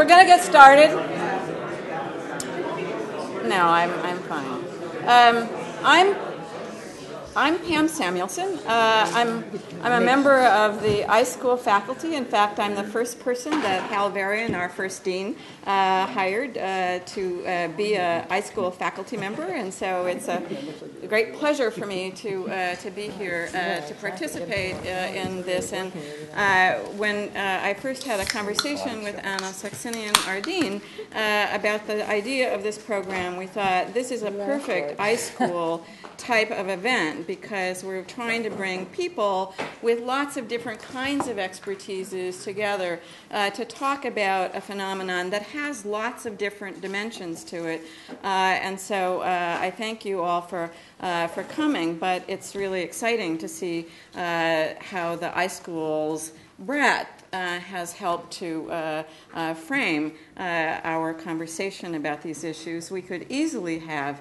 We're going to get started. No, I'm fine. I'm Pam Samuelson. I'm a member of the iSchool faculty. In fact, I'm the first person that Hal Varian, our first dean, hired to be a iSchool faculty member, and so it's a great pleasure for me to be here to participate in this. And when I first had a conversation with Anna Saxenian, our dean, about the idea of this program, we thought this is a perfect iSchool type of event, because we're trying to bring people with lots of different kinds of expertises together to talk about a phenomenon that has lots of different dimensions to it. And so I thank you all for coming, but it's really exciting to see how the iSchool's breadth has helped to frame our conversation about these issues. We could easily have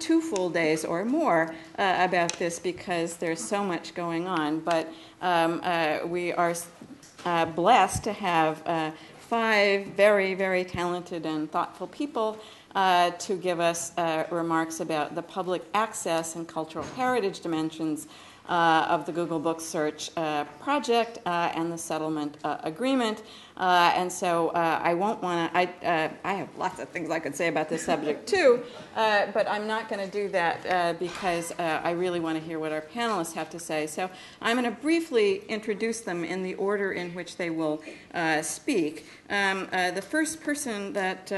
2 full days or more about this, because there's so much going on. But we are blessed to have 5 very, very talented and thoughtful people to give us remarks about the public access and cultural heritage dimensions of the Google Book Search project and the settlement agreement. And so I won't want to, I have lots of things I could say about this subject too, but I'm not going to do that because I really want to hear what our panelists have to say. So I'm going to briefly introduce them in the order in which they will speak. The first person that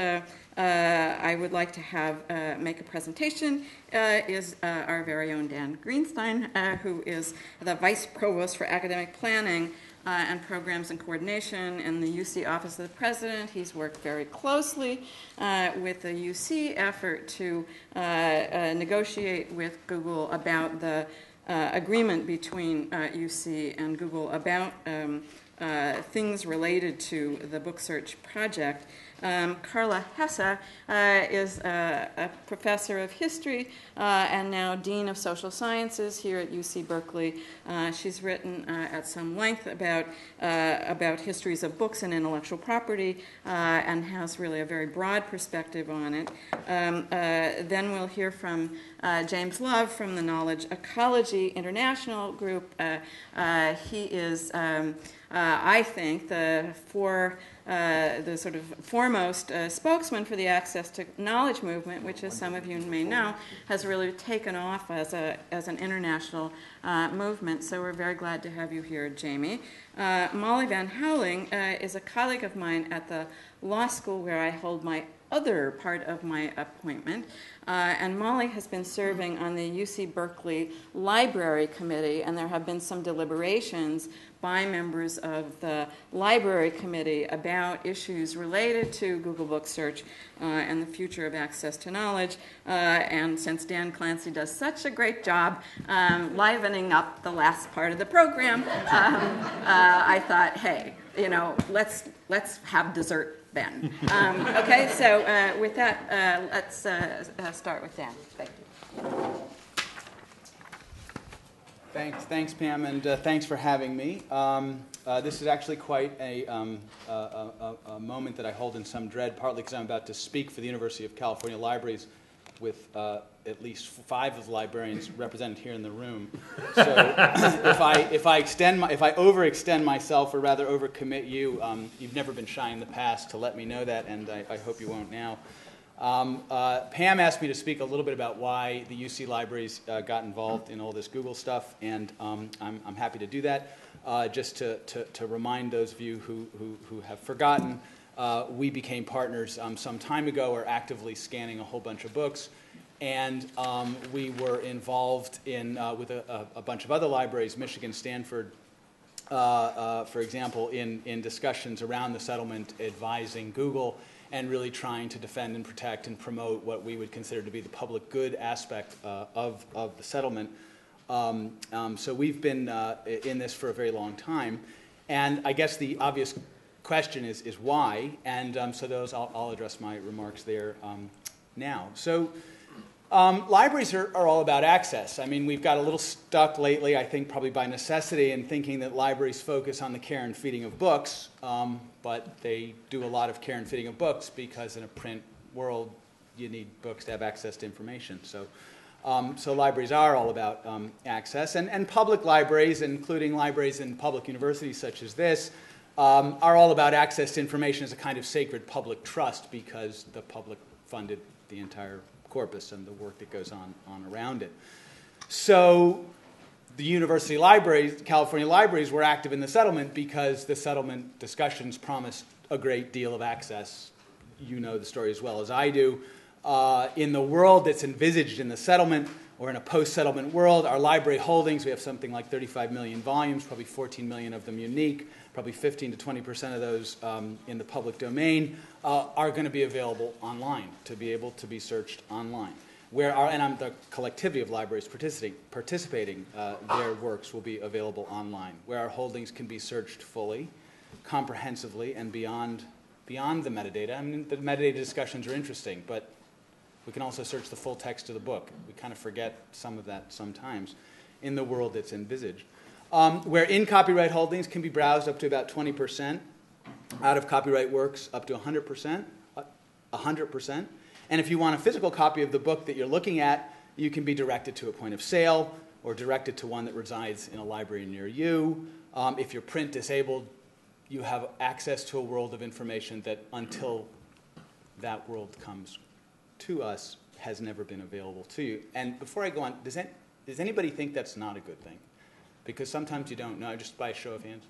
I would like to have make a presentation is our very own Dan Greenstein, who is the Vice Provost for Academic Planning and Programs and Coordination in the UC Office of the President. He's worked very closely with the UC effort to negotiate with Google about the agreement between UC and Google about things related to the book search project. Carla Hesse is a professor of history and now dean of social sciences here at UC Berkeley. She's written at some length about histories of books and intellectual property and has really a very broad perspective on it. Then we'll hear from James Love from the Knowledge Ecology International Group. He is, I think, the sort of foremost spokesman for the Access to Knowledge movement, which, as some of you may know, has really taken off as an international movement. So we're very glad to have you here, Jamie. Molly Van Houweling is a colleague of mine at the law school where I hold my other part of my appointment. And Molly has been serving on the UC Berkeley Library Committee, and there have been some deliberations by members of the Library Committee about issues related to Google Book Search and the future of access to knowledge. And since Dan Clancy does such a great job livening up the last part of the program, I thought, hey, let's have dessert then. Okay, so with that, let's start with Dan. Thank you. Thanks, Pam, and thanks for having me. This is actually quite a moment that I hold in some dread, partly because I'm about to speak for the University of California Libraries with at least 5 of the librarians represented here in the room. So if I overextend myself, or rather overcommit you, you've never been shy in the past to let me know that, and I hope you won't now. Pam asked me to speak a little bit about why the UC libraries got involved in all this Google stuff, and I'm happy to do that. Just to remind those of you who have forgotten, we became partners some time ago. We're actively scanning a whole bunch of books, and we were involved in with a bunch of other libraries, Michigan, Stanford, for example, in discussions around the settlement, advising Google, and really trying to defend and protect and promote what we would consider to be the public good aspect of the settlement. So we've been in this for a very long time. And I guess the obvious question is why? And so I'll address my remarks there now. So Libraries are all about access. I mean, we've got a little stuck lately, I think probably by necessity, in thinking that libraries focus on the care and feeding of books, but they do a lot of care and feeding of books because in a print world, you need books to have access to information. So libraries are all about access. And public libraries, including libraries in public universities such as this, are all about access to information as a kind of sacred public trust because the public funded the entire corpus and the work that goes on around it. So the university libraries, California libraries, were active in the settlement because the settlement discussions promised a great deal of access. You know the story as well as I do. In the world that's envisaged in the settlement, or in a post-settlement world, our library holdings, we have something like 35 million volumes, probably 14 million of them unique, probably 15 to 20% of those in the public domain, are going to be available online, to be able to be searched online. And the collectivity of libraries participating, their works will be available online, where our holdings can be searched fully, comprehensively, and beyond the metadata. I mean, the metadata discussions are interesting, but we can also search the full text of the book. We kind of forget some of that sometimes in the world that's envisaged. Where in-copyright holdings can be browsed up to about 20%, out-of-copyright works up to 100%. And if you want a physical copy of the book that you're looking at, you can be directed to a point of sale or directed to one that resides in a library near you. If you're print disabled, you have access to a world of information that until that world comes to us has never been available to you. And before I go on, does anybody think that's not a good thing? Because sometimes you don't know, just by a show of hands.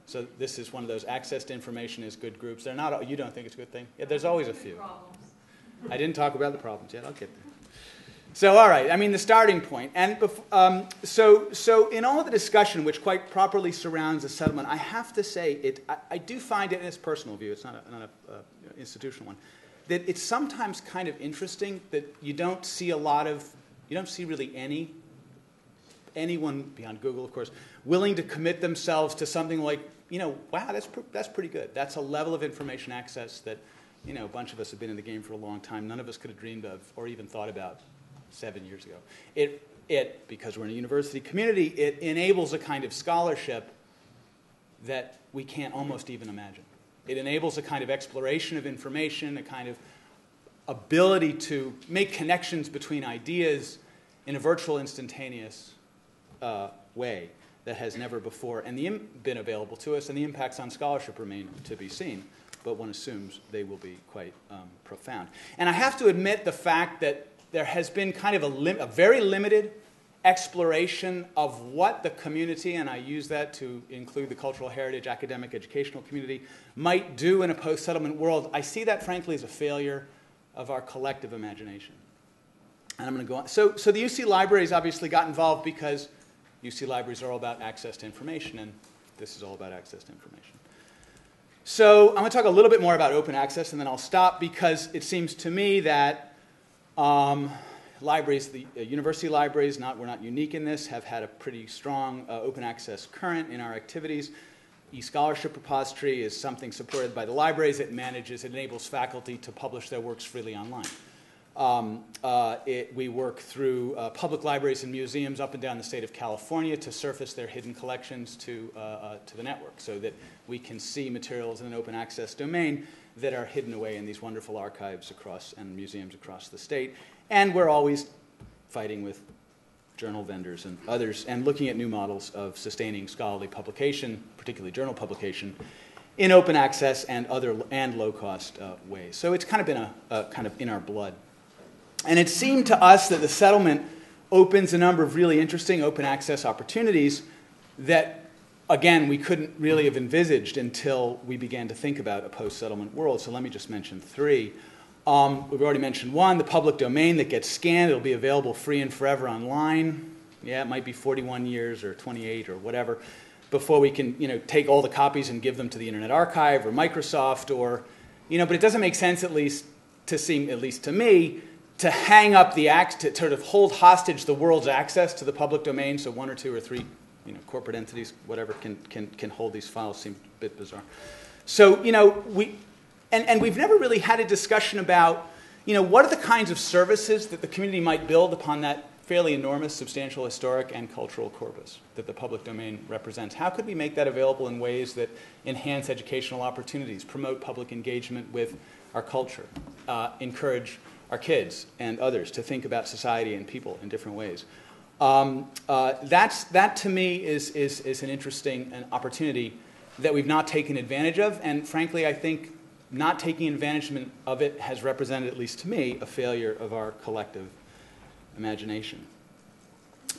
So this is one of those access to information is good groups. They're not. You don't think it's a good thing? Yeah, there's always a few. I didn't talk about the problems yet. I'll get there. So all right, I mean the starting point. And so in all of the discussion, which quite properly surrounds the settlement, I have to say I do find it in its personal view. It's not an institutional one. That it's sometimes kind of interesting that you don't see really anyone beyond Google, of course, willing to commit themselves to something like, wow, that's pretty good. That's a level of information access that, a bunch of us have been in the game for a long time. None of us could have dreamed of or even thought about 7 years ago. Because we're in a university community, it enables a kind of scholarship that we can't almost even imagine. It enables a kind of exploration of information, a kind of ability to make connections between ideas in a virtual, instantaneous way that has never before been available to us, and the impacts on scholarship remain to be seen, but one assumes they will be quite profound. And I have to admit the fact that there has been kind of a very limited exploration of what the community, and I use that to include the cultural heritage, academic, educational community, might do in a post-settlement world. I see that, frankly, as a failure of our collective imagination. And I'm going to go on. So the UC libraries obviously got involved because UC libraries are all about access to information, and this is all about access to information. So I'm going to talk a little bit more about open access, and then I'll stop because it seems to me that libraries, the university libraries, we're not unique in this, have had a pretty strong open access current in our activities. E-scholarship repository is something supported by the libraries. It enables faculty to publish their works freely online. We work through public libraries and museums up and down the state of California to surface their hidden collections to the network so that we can see materials in an open access domain that are hidden away in these wonderful archives and museums across the state. And we're always fighting with journal vendors and others and looking at new models of sustaining scholarly publication, particularly journal publication, in open access and low-cost ways. So it's kind of been kind of in our blood. And it seemed to us that the settlement opens a number of really interesting open access opportunities that, again, we couldn't really have envisaged until we began to think about a post-settlement world. So let me just mention three. We've already mentioned one, the public domain that gets scanned. It'll be available free and forever online. Yeah, it might be 41 years or 28 or whatever before we can, take all the copies and give them to the Internet Archive or Microsoft or, but it doesn't make sense, at least to me, to hang up to sort of hold hostage the world's access to the public domain. So one or two or three, corporate entities, whatever, can hold these files. Seems a bit bizarre. So, we've never really had a discussion about, what are the kinds of services that the community might build upon that fairly enormous, substantial historic and cultural corpus that the public domain represents? How could we make that available in ways that enhance educational opportunities, promote public engagement with our culture, encourage our kids and others to think about society and people in different ways? That to me is an interesting opportunity that we've not taken advantage of, and frankly, I think not taking advantage of it has represented, at least to me, a failure of our collective imagination.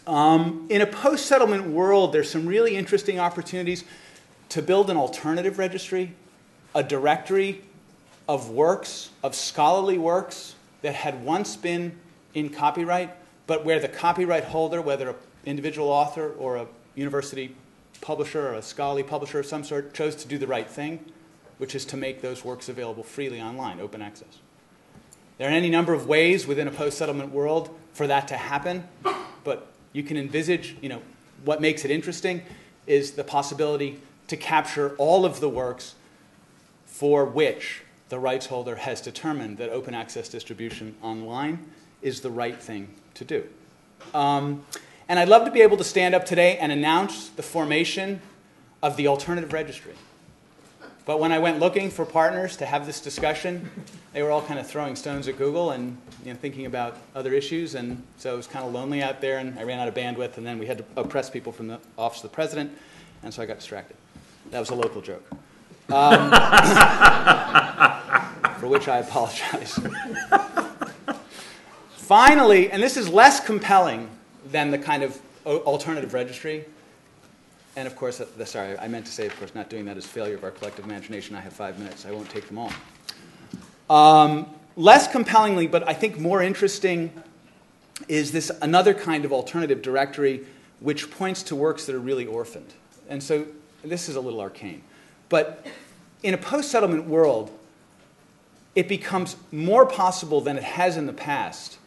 In a post-settlement world, there's some really interesting opportunities to build an alternative registry, a directory of works, of scholarly works that had once been in copyright, but where the copyright holder, whether an individual author or a university publisher or a scholarly publisher of some sort, chose to do the right thing, which is to make those works available freely online, open access. There are any number of ways within a post-settlement world for that to happen, but you can envisage, what makes it interesting is the possibility to capture all of the works for which the rights holder has determined that open access distribution online is the right thing to do. And I'd love to be able to stand up today and announce the formation of the alternative registry. But when I went looking for partners to have this discussion, they were all kind of throwing stones at Google and thinking about other issues, and so it was kind of lonely out there, and I ran out of bandwidth, and then we had to oppress people from the Office of the President, and so I got distracted. That was a local joke. For which I apologize. Finally, and this is less compelling than the kind of alternative registry, and of course, sorry, I meant to say, of course, not doing that is failure of our collective imagination. I have 5 minutes. I won't take them all. Less compellingly, but I think more interesting, is this another kind of alternative directory which points to works that are really orphaned. And so this is a little arcane. But in a post-settlement world, it becomes more possible than it has in the past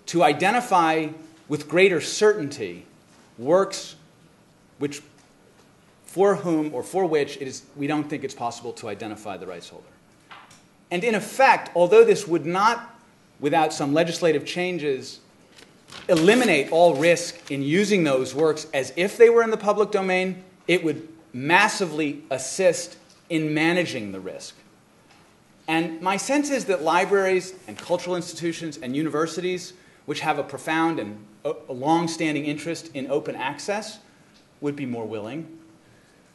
to identify with greater certainty works for whom or for which we don't think it's possible to identify the rights holder. And in effect, although this would not, without some legislative changes, eliminate all risk in using those works as if they were in the public domain, it would massively assist in managing the risk. And my sense is that libraries and cultural institutions and universities, which have a profound and a long-standing interest in open access, would be more willing.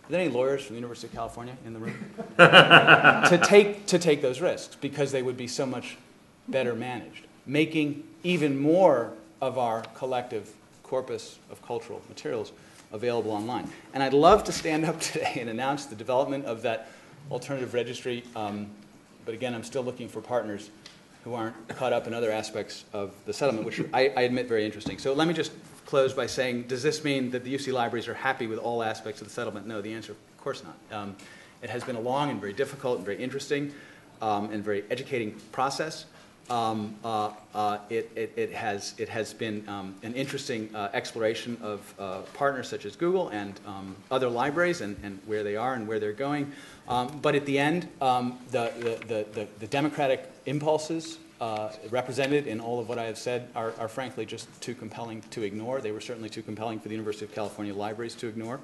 Are there any lawyers from the University of California in the room? to take those risks, because they would be so much better managed, making even more of our collective corpus of cultural materials available online. And I'd love to stand up today and announce the development of that alternative registry, but again, I'm still looking for partners who aren't caught up in other aspects of the settlement, which I admit very interesting. So let me just close by saying, does this mean that the UC libraries are happy with all aspects of the settlement? No, the answer, of course not. It has been a long and very difficult and very interesting and very educating process. It has been an interesting exploration of partners such as Google and other libraries and where they are and where they're going. But at the end, the democratic impulses represented in all of what I have said are frankly just too compelling to ignore. They were certainly too compelling for the University of California libraries to ignore,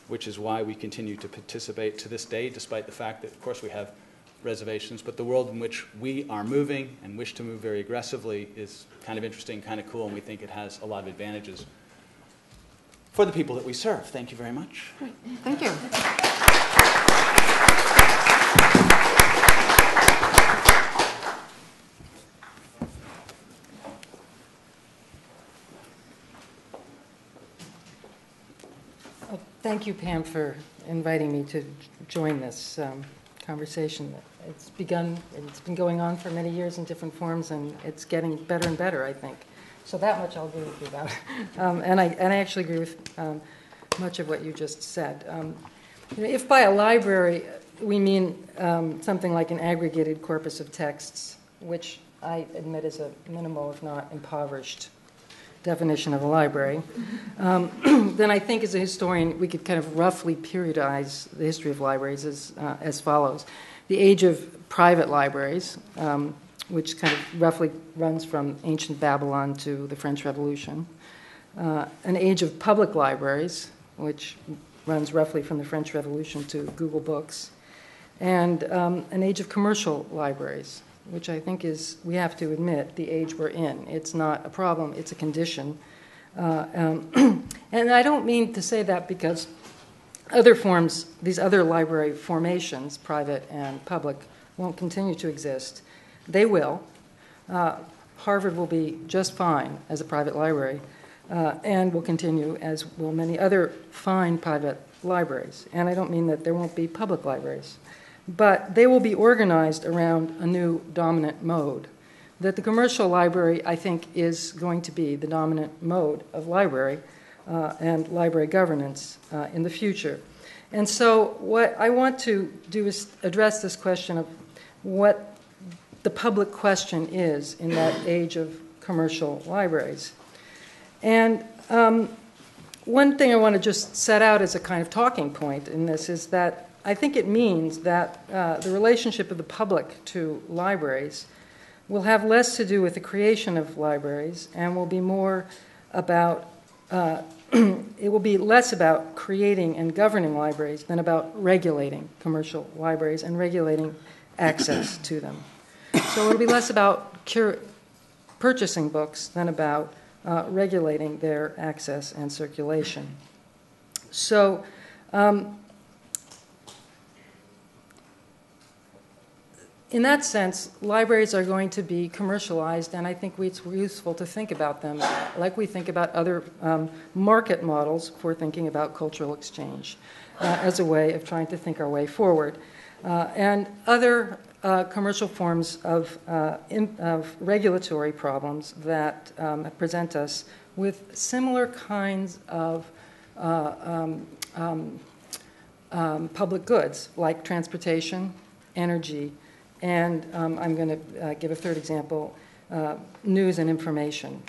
which is why we continue to participate to this day, despite the fact that, of course, we have reservations. But the world in which we are moving and wish to move very aggressively is kind of interesting, kind of cool, and we think it has a lot of advantages for the people that we serve. Thank you very much. Great. Thank you. Thank you, Pam, for inviting me to join this conversation. It's been going on for many years in different forms, and it's getting better and better, I think. So that much I'll agree with you about. And I actually agree with much of what you just said. If by a library we mean something like an aggregated corpus of texts, which I admit is a minimal, if not impoverished, definition of a library, then I think as a historian we could kind of roughly periodize the history of libraries as follows. The age of private libraries, which kind of roughly runs from ancient Babylon to the French Revolution. An age of public libraries, which runs roughly from the French Revolution to Google Books, and an age of commercial libraries, which I think is, we have to admit, the age we're in. It's not a problem, it's a condition. And I don't mean to say that because other forms, these other library formations, private and public, won't continue to exist. They will. Harvard will be just fine as a private library, and will continue, as will many other fine private libraries. And I don't mean that there won't be public libraries, but they will be organized around a new dominant mode. That the commercial library, I think, is going to be the dominant mode of library and library governance in the future. And so what I want to do is address this question of what the public question is in that age of commercial libraries. And one thing I want to just set out as a kind of talking point in this is that I think it means that the relationship of the public to libraries will have less to do with the creation of libraries and will be more about, it will be less about creating and governing libraries than about regulating commercial libraries and regulating access to them. So it'll be less about purchasing books than about regulating their access and circulation. So in that sense, libraries are going to be commercialized, and I think it's useful to think about them like we think about other market models for thinking about cultural exchange as a way of trying to think our way forward. And other commercial forms of regulatory problems that present us with similar kinds of public goods, like transportation, energy, and I'm going to give a third example, news and information,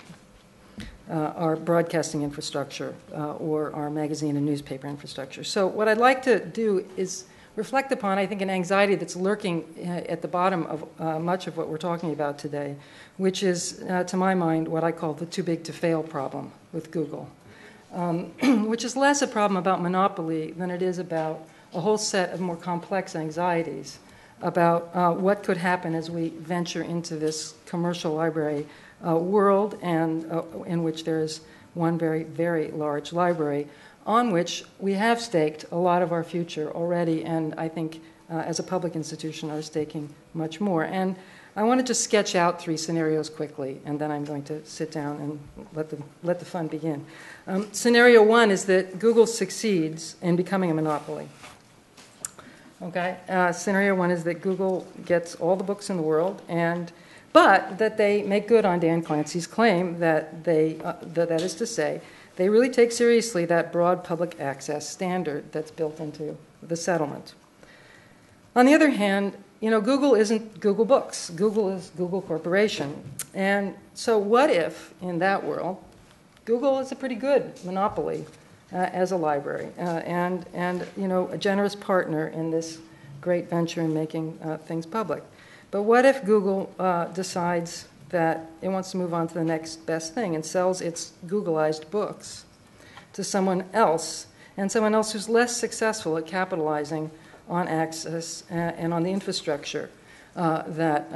our broadcasting infrastructure, or our magazine and newspaper infrastructure. So what I'd like to do is reflect upon, I think, an anxiety that's lurking at the bottom of much of what we're talking about today, which is, to my mind, what I call the too big to fail problem with Google, which is less a problem about monopoly than it is about a whole set of more complex anxieties about what could happen as we venture into this commercial library world, and in which there is one very, very large library on which we have staked a lot of our future already, and I think as a public institution are staking much more. And I want to just sketch out 3 scenarios quickly, and then I'm going to sit down and let the fun begin. Scenario 1 is that Google succeeds in becoming a monopoly. Okay. Scenario 1 is that Google gets all the books in the world, but that they make good on Dan Clancy's claim that that is to say, they really take seriously that broad public access standard that's built into the settlement. On the other hand, Google isn't Google Books. Google is Google Corporation. And so what if, in that world, Google is a pretty good monopoly as a library and a generous partner in this great venture in making things public. But what if Google decides that it wants to move on to the next best thing and sells its Googleized books to someone else, and someone else who's less successful at capitalizing on access and on the infrastructure that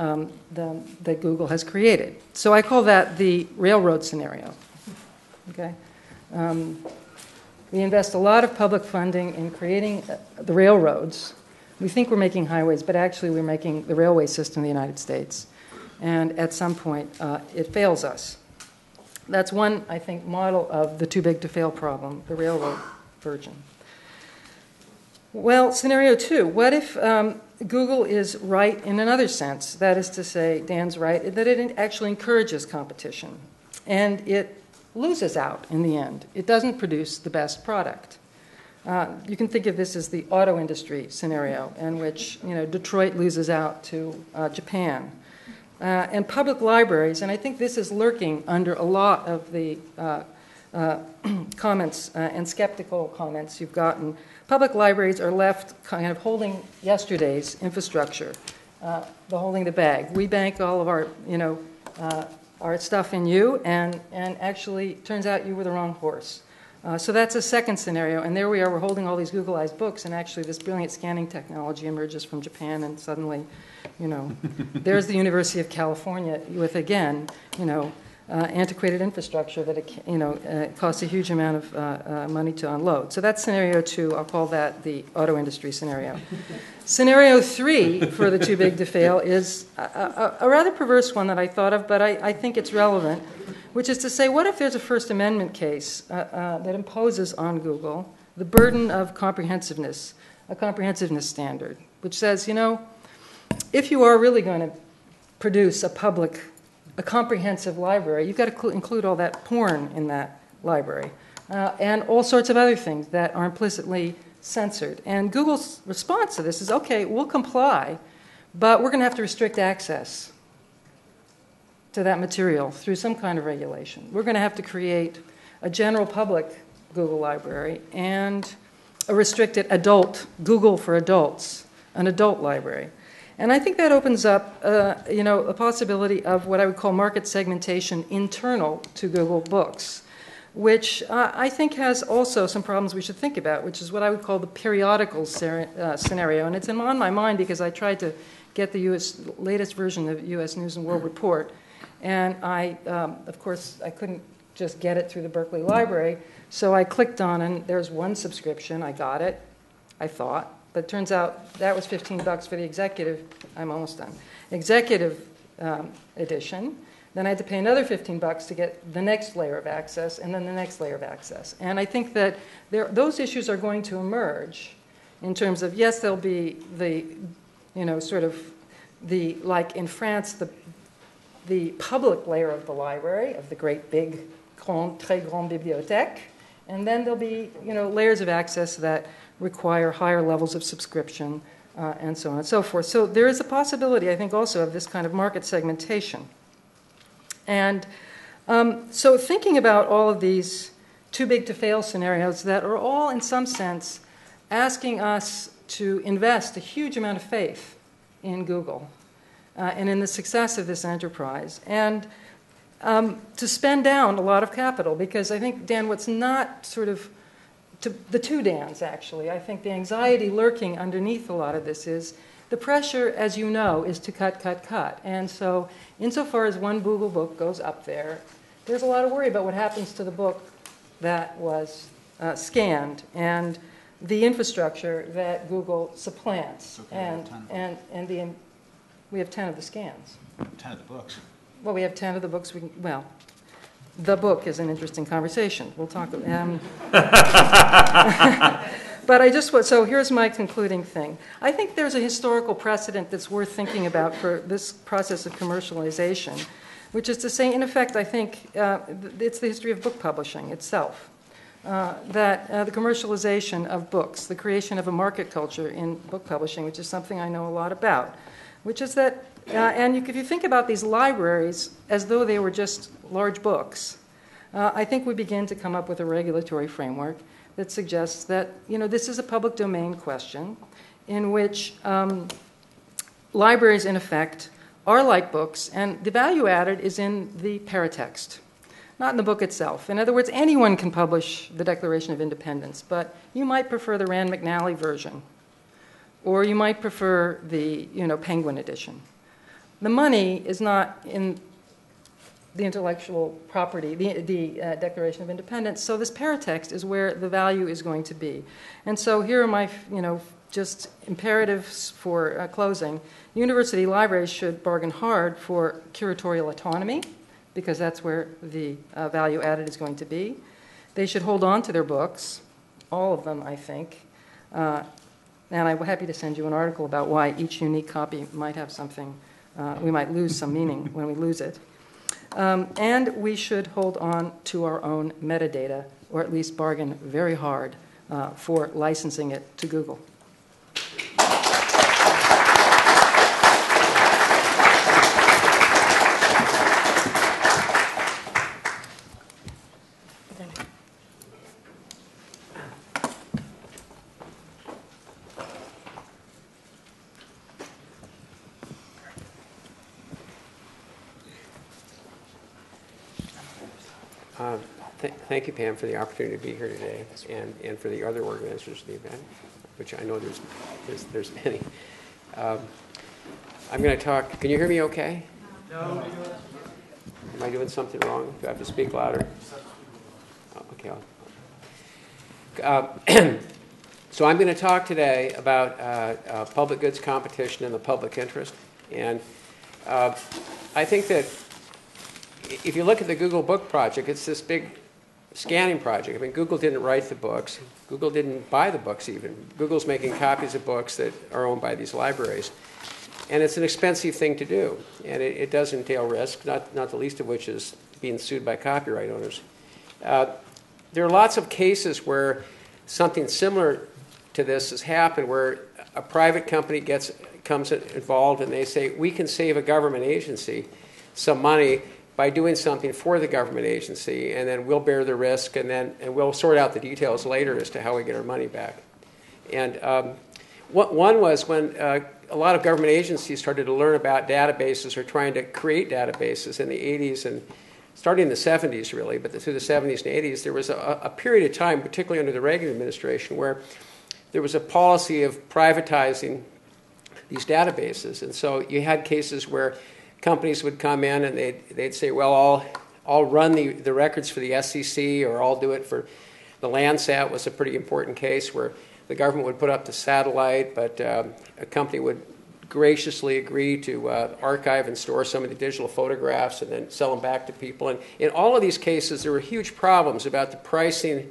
Google has created? So I call that the railroad scenario. Okay. We invest a lot of public funding in creating the railroads. We think we're making highways, but actually we're making the railway system in the United States. And at some point, it fails us. That's one, I think, model of the too big to fail problem, the railroad version. Well, scenario 2, what if Google is right in another sense? That is to say, Dan's right, that it actually encourages competition. And it loses out in the end. It doesn't produce the best product. You can think of this as the auto industry scenario, in which Detroit loses out to Japan. And public libraries, and I think this is lurking under a lot of the comments and skeptical comments you've gotten. Public libraries are left kind of holding yesterday's infrastructure holding the bag. We bank all of our, our stuff in you, and actually, turns out you were the wrong horse. So that's a second scenario, and there we are, we're holding all these Googleized books, and actually this brilliant scanning technology emerges from Japan, and suddenly, there's the University of California with, again, antiquated infrastructure that, costs a huge amount of money to unload. So that's scenario 2. I'll call that the auto industry scenario. Scenario 3 for the too big to fail is a rather perverse one that I thought of, but I think it's relevant, which is to say, what if there's a First Amendment case that imposes on Google the burden of comprehensiveness, a comprehensiveness standard, which says, if you are really going to produce a comprehensive library, you've got to include all that porn in that library and all sorts of other things that are implicitly censored. And Google's response to this is, okay, we'll comply, but we're going to have to restrict access to that material through some kind of regulation. We're going to have to create a general public Google library and a restricted adult, Google for adults, an adult library. And I think that opens up, a possibility of what I would call market segmentation internal to Google Books, which I think has also some problems we should think about, which is what I would call the periodical scenario. And it's on my mind because I tried to get the latest version of U.S. News and World Report, and of course, I couldn't just get it through the Berkeley Library, so I clicked on, and there's one subscription. I got it, I thought. But it turns out that was $15 for the executive. I'm almost done. Executive edition. Then I had to pay another $15 to get the next layer of access, and then the next layer of access. And I think that those issues are going to emerge in terms of, yes, there'll be like in France, the public layer of the library, of the great big, très grande bibliothèque, and then there'll be layers of access that require higher levels of subscription, and so on and so forth. So there is a possibility, I think, also of this kind of market segmentation. And so thinking about all of these too big to fail scenarios that are all, in some sense, asking us to invest a huge amount of faith in Google and in the success of this enterprise, and to spend down a lot of capital, because I think, Dan, what's not the two Dans, actually. I think the anxiety lurking underneath a lot of this is the pressure, as you know, is to cut. And so insofar as one Google book goes up there, there's a lot of worry about what happens to the book that was scanned and the infrastructure that Google supplants. Okay, we have 10 of the scans. 10 of the books. Well, we have 10 of the books. The book is an interesting conversation. We'll talk. But so here's my concluding thing. I think there's a historical precedent that's worth thinking about for this process of commercialization, which is to say, in effect, I think it's the history of book publishing itself. That the commercialization of books, the creation of a market culture in book publishing, which is something I know a lot about, which is that, if you think about these libraries as though they were just large books, I think we begin to come up with a regulatory framework that suggests that, this is a public domain question in which libraries, in effect, are like books, and the value added is in the paratext, not in the book itself. In other words, anyone can publish the Declaration of Independence, but you might prefer the Rand McNally version, or you might prefer the, Penguin edition. The money is not in the intellectual property, the Declaration of Independence. So this paratext is where the value is going to be. And so here are my, just imperatives for closing. University libraries should bargain hard for curatorial autonomy, because that's where the value added is going to be. They should hold on to their books, all of them, I think. And I'm happy to send you an article about why each unique copy might have something, we might lose some meaning when we lose it. And we should hold on to our own metadata, or at least bargain very hard for licensing it to Google. Thank you, Pam, for the opportunity to be here today, and for the other organizers of the event, which I know there's many. I'm going to talk. Can you hear me okay? No. Am I doing something wrong? Do I have to speak louder? Oh, okay. So I'm going to talk today about public goods competition and the public interest. And I think that if you look at the Google Book Project, it's this big scanning project. I mean, Google didn't write the books. Google didn't buy the books even. Google's making copies of books that are owned by these libraries. And it's an expensive thing to do. And it does entail risk, not the least of which is being sued by copyright owners. There are lots of cases where something similar to this has happened, where a private company comes involved and they say, we can save a government agency some money by doing something for the government agency, and then we'll bear the risk, and we'll sort out the details later as to how we get our money back. And one was when a lot of government agencies started to learn about databases or trying to create databases in the 80s and starting in the 70s, really, but through the 70s and 80s, there was a period of time, particularly under the Reagan administration, where there was a policy of privatizing these databases. And so you had cases where companies would come in and they'd say, well, I'll run the records for the SEC, or I'll do it for the Landsat. Was a pretty important case where the government would put up the satellite, but a company would graciously agree to archive and store some of the digital photographs and then sell them back to people. And in all of these cases, there were huge problems about the pricing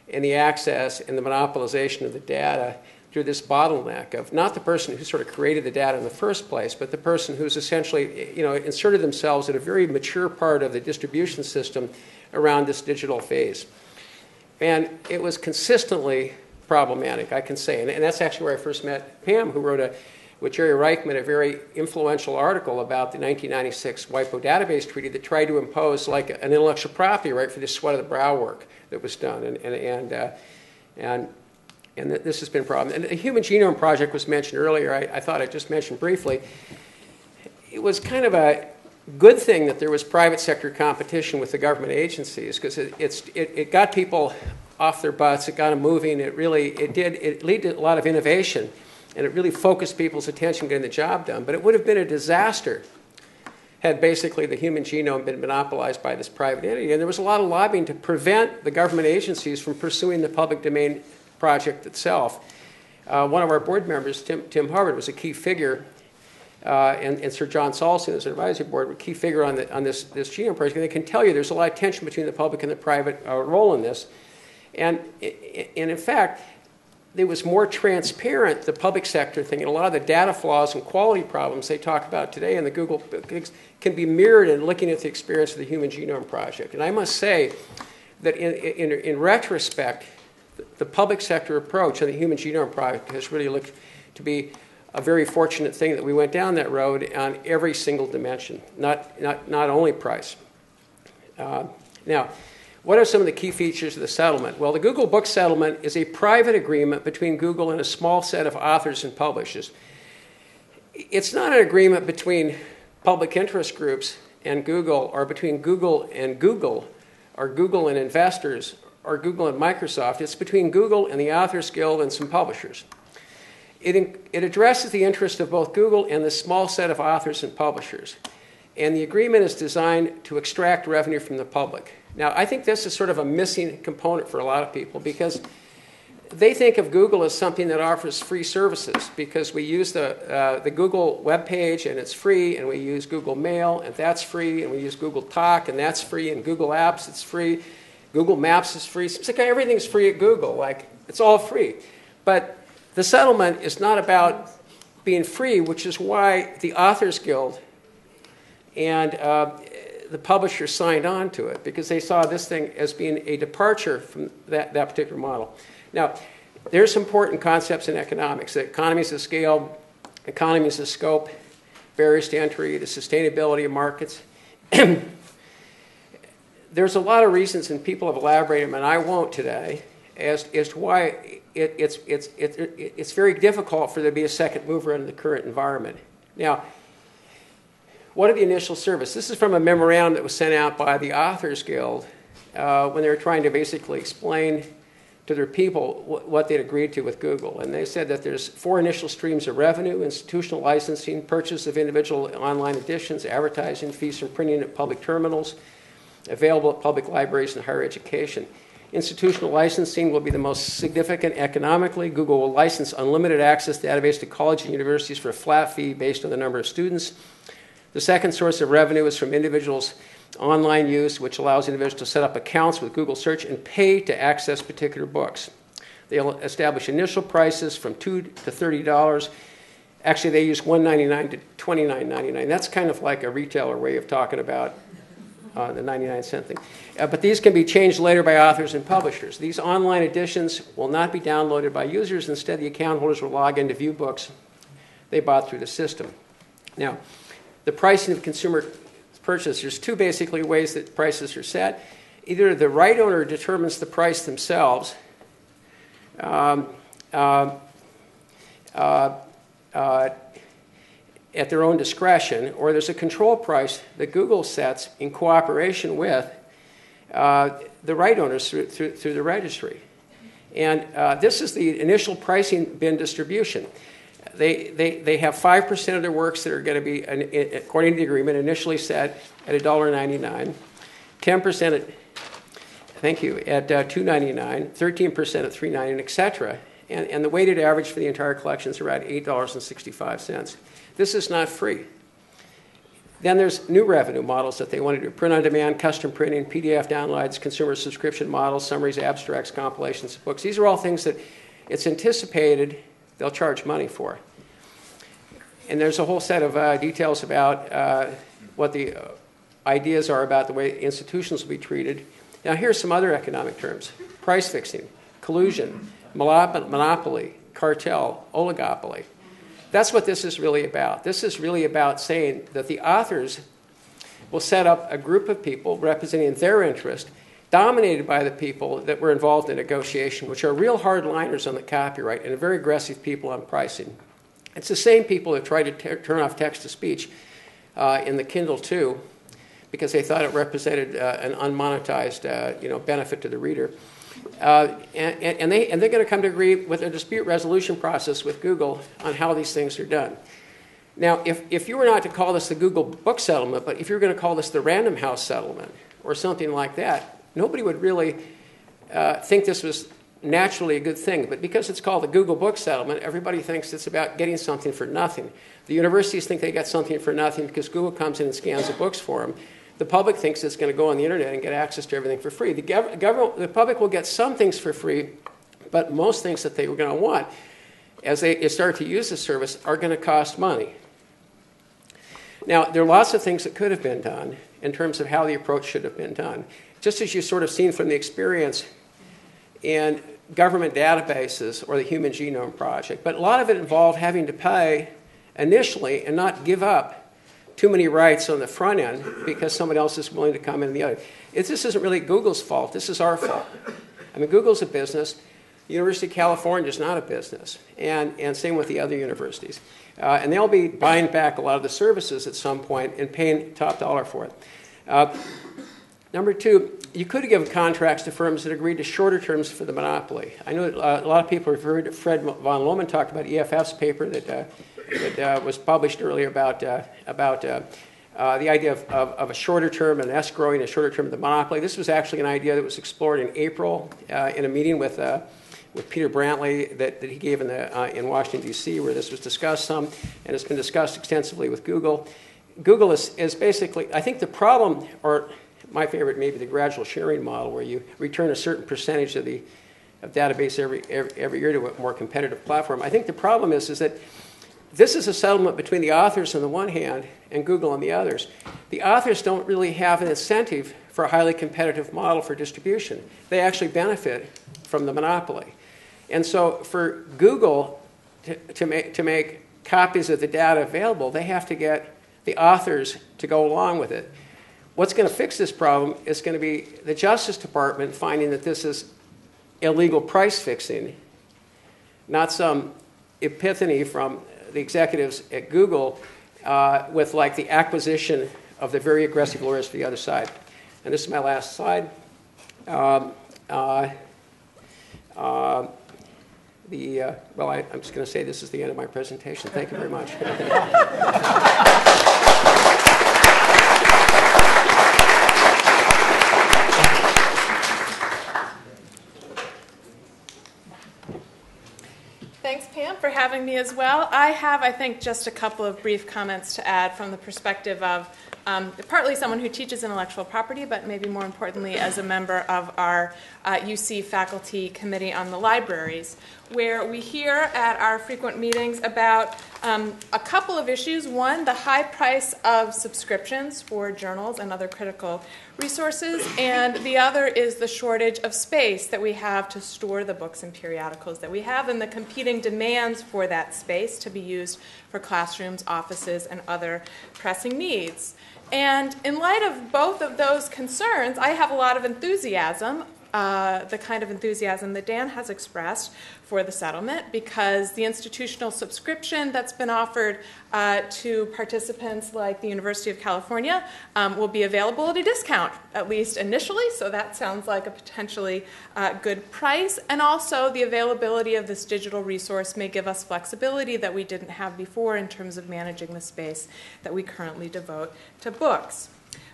and the access and the monopolization of the data through this bottleneck of not the person who sort of created the data in the first place, but the person who's essentially, inserted themselves at a very mature part of the distribution system around this digital phase. And it was consistently problematic, I can say. And that's actually where I first met Pam, who wrote with Jerry Reichman, a very influential article about the 1996 WIPO database treaty that tried to impose like an intellectual property right for this sweat of the brow work that was done. And this has been a problem. And the Human Genome Project was mentioned earlier. I thought I'd just mention briefly. It was kind of a good thing that there was private sector competition with the government agencies, because it got people off their butts. It got them moving. It led to a lot of innovation, and it really focused people's attention getting the job done. But it would have been a disaster had basically the human genome been monopolized by this private entity. And there was a lot of lobbying to prevent the government agencies from pursuing the public domain project itself. One of our board members, Tim Harvard, was a key figure, and Sir John Salson, as an advisory board, was a key figure on this genome project. And they can tell you there's a lot of tension between the public and the private role in this. And in fact, it was more transparent, the public sector thing, and a lot of the data flaws and quality problems they talk about today in the Google can be mirrored in looking at the experience of the Human Genome Project. And I must say that in retrospect, the public sector approach on the Human Genome Project has really looked to be a very fortunate thing that we went down that road on every single dimension, not only price. Now, what are some of the key features of the settlement? Well, the Google Book settlement is a private agreement between Google and a small set of authors and publishers. It's not an agreement between public interest groups and Google, or between Google and Google, or Google and investors, or Google and Microsoft. It's between Google and the Authors Guild and some publishers. It addresses the interest of both Google and the small set of authors and publishers. And the agreement is designed to extract revenue from the public. Now, I think this is sort of a missing component for a lot of people, because they think of Google as something that offers free services, because we use the Google web page and it's free, and we use Google Mail and that's free, and we use Google Talk and that's free, and Google Apps, it's free, Google Maps is free. It's like everything's free at Google, like it's all free. But the settlement is not about being free, which is why the Authors Guild and the publisher signed on to it, because they saw this thing as being a departure from that particular model. Now, there's some important concepts in economics: the economies of scale, economies of scope, barriers to entry, the sustainability of markets. There's a lot of reasons, and people have elaborated them, and I won't today, as to why it's very difficult for there to be a second mover in the current environment. Now, what are the initial services? This is from a memorandum that was sent out by the Authors Guild when they were trying to basically explain to their people what they'd agreed to with Google. And they said that there's 4 initial streams of revenue: institutional licensing, purchase of individual online editions, advertising, fees from printing at public terminals, available at public libraries and higher education. Institutional licensing will be the most significant economically. Google will license unlimited access database to colleges and universities for a flat fee based on the number of students. The second source of revenue is from individuals' online use, which allows individuals to set up accounts with Google Search and pay to access particular books. They'll establish initial prices from $2 to $30. Actually, they use $1.99 to $29.99. That's kind of like a retailer way of talking about the 99-cent thing. But these can be changed later by authors and publishers. These online editions will not be downloaded by users. Instead, the account holders will log in to view books they bought through the system. Now, the pricing of consumer purchase, there's 2 basically ways that prices are set. Either the right owner determines the price themselves, at their own discretion, or there's a control price that Google sets in cooperation with the right owners through the registry. And this is the initial pricing bin distribution. They have 5% of their works that are going to be, according to the agreement, initially set at $1.99, 10% at, thank you, at $2.99, 13% at $3.99, etc. And the weighted average for the entire collection is around $8.65. This is not free. Then there's new revenue models that they want to do: print on demand, custom printing, PDF downloads, consumer subscription models, summaries, abstracts, compilations of books. These are all things that it's anticipated they'll charge money for. And there's a whole set of details about what the ideas are about the way institutions will be treated. Now, here's some other economic terms: price fixing, collusion, monopoly, cartel, oligopoly. That's what this is really about. This is really about saying that the authors will set up a group of people representing their interest, dominated by the people that were involved in negotiation, which are real hardliners on the copyright and very aggressive people on pricing. It's the same people that tried to turn off text-to-speech in the Kindle 2 because they thought it represented an unmonetized benefit to the reader. And they're going to come to agree with a dispute resolution process with Google on how these things are done. Now, if you were not to call this the Google book settlement, but if you were going to call this the Random House settlement or something like that, nobody would really think this was naturally a good thing. But because it's called the Google book settlement, everybody thinks it's about getting something for nothing. The universities think they got something for nothing because Google comes in and scans the books for them. The public thinks it's going to go on the internet and get access to everything for free. The public will get some things for free, but most things that they were going to want as they start to use the service are going to cost money. Now, there are lots of things that could have been done in terms of how the approach should have been done. Just as you've sort of seen from the experience in government databases or the Human Genome Project, but a lot of it involved having to pay initially and not give up too many rights on the front end because somebody else is willing to come in the other. This isn't really Google's fault. This is our fault. I mean, Google's a business. The University of California is not a business, and same with the other universities. And they'll be buying back a lot of the services at some point and paying top dollar for it. Number 2, you could have given contracts to firms that agreed to shorter terms for the monopoly. I know a lot of people have heard Fred von Lohman talk about EFF's paper that was published earlier about the idea of a shorter term and escrowing a shorter term of the monopoly. This was actually an idea that was explored in April in a meeting with Peter Brantley that he gave in Washington, D.C., where this was discussed some, and it's been discussed extensively with Google. Google is basically, I think the problem, or my favorite maybe the gradual sharing model, where you return a certain percentage of database every year to a more competitive platform. I think the problem is that this is a settlement between the authors on the one hand and Google on the others. The authors don't really have an incentive for a highly competitive model for distribution. They actually benefit from the monopoly. And so for Google to make copies of the data available, they have to get the authors to go along with it. What's going to fix this problem is going to be the Justice Department finding that this is illegal price fixing, not some epiphany from the executives at Google with like the acquisition of the very aggressive lawyers for the other side. And this is my last slide. Well, I'm just going to say this is the end of my presentation. Thank you very much. Thanks, Pam, for having me as well. I have, I think, just a couple of brief comments to add from the perspective of partly someone who teaches intellectual property, but maybe more importantly as a member of our UC Faculty Committee on the Libraries, where we hear at our frequent meetings about a couple of issues. One, the high price of subscriptions for journals and other critical resources, and the other is the shortage of space that we have to store the books and periodicals that we have, and the competing demands for that space to be used for classrooms, offices, and other pressing needs. And in light of both of those concerns, I have a lot of enthusiasm, the kind of enthusiasm that Dan has expressed for the settlement, because the institutional subscription that's been offered to participants like the University of California will be available at a discount, at least initially, so that sounds like a potentially good price. And also the availability of this digital resource may give us flexibility that we didn't have before in terms of managing the space that we currently devote to books.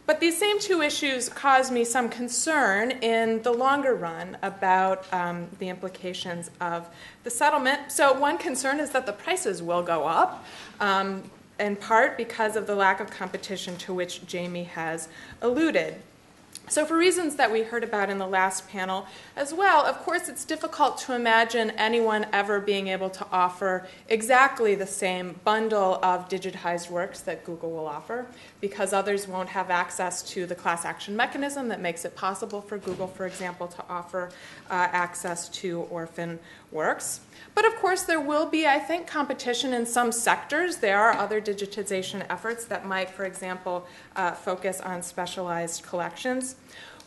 But these same two issues cause me some concern in the longer run about the implications of the settlement. So one concern is that the prices will go up, in part because of the lack of competition to which Jamie has alluded. So for reasons that we heard about in the last panel as well, of course it's difficult to imagine anyone ever being able to offer exactly the same bundle of digitized works that Google will offer, because others won't have access to the class action mechanism that makes it possible for Google, for example, to offer access to Orphan Works. But of course there will be, I think, competition in some sectors. There are other digitization efforts that might, for example, focus on specialized collections.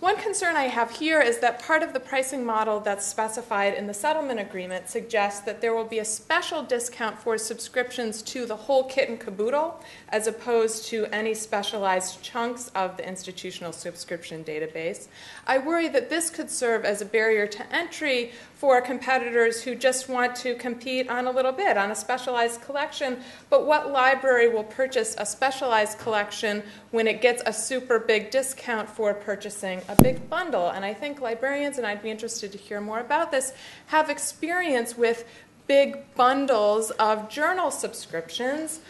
One concern I have here is that part of the pricing model that's specified in the settlement agreement suggests that there will be a special discount for subscriptions to the whole kit and caboodle, as opposed to any specialized chunks of the institutional subscription database. I worry that this could serve as a barrier to entry for competitors who just want to compete on a little bit, on a specialized collection. But what library will purchase a specialized collection when it gets a super big discount for purchasing a big bundle? And I think librarians, and I'd be interested to hear more about this, have experience with big bundles of journal subscriptions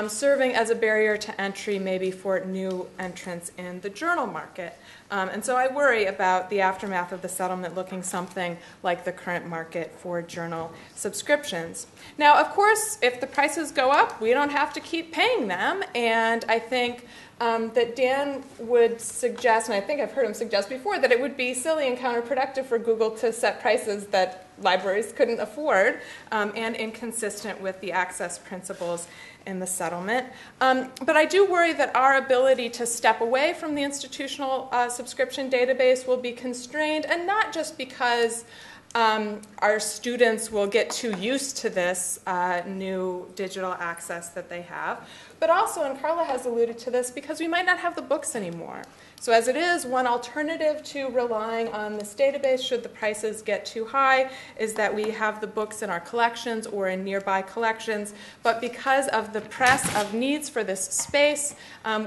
serving as a barrier to entry maybe for new entrants in the journal market. And so I worry about the aftermath of the settlement looking something like the current market for journal subscriptions. Now, of course, if the prices go up, we don't have to keep paying them. And I think that Dan would suggest, and I think I've heard him suggest before, that it would be silly and counterproductive for Google to set prices that libraries couldn't afford, and inconsistent with the access principles in the settlement. But I do worry that our ability to step away from the institutional subscription database will be constrained, and not just because our students will get too used to this new digital access that they have, but also, and Carla has alluded to this, because we might not have the books anymore. So as it is, one alternative to relying on this database, should the prices get too high, is that we have the books in our collections or in nearby collections. But because of the press of needs for this space,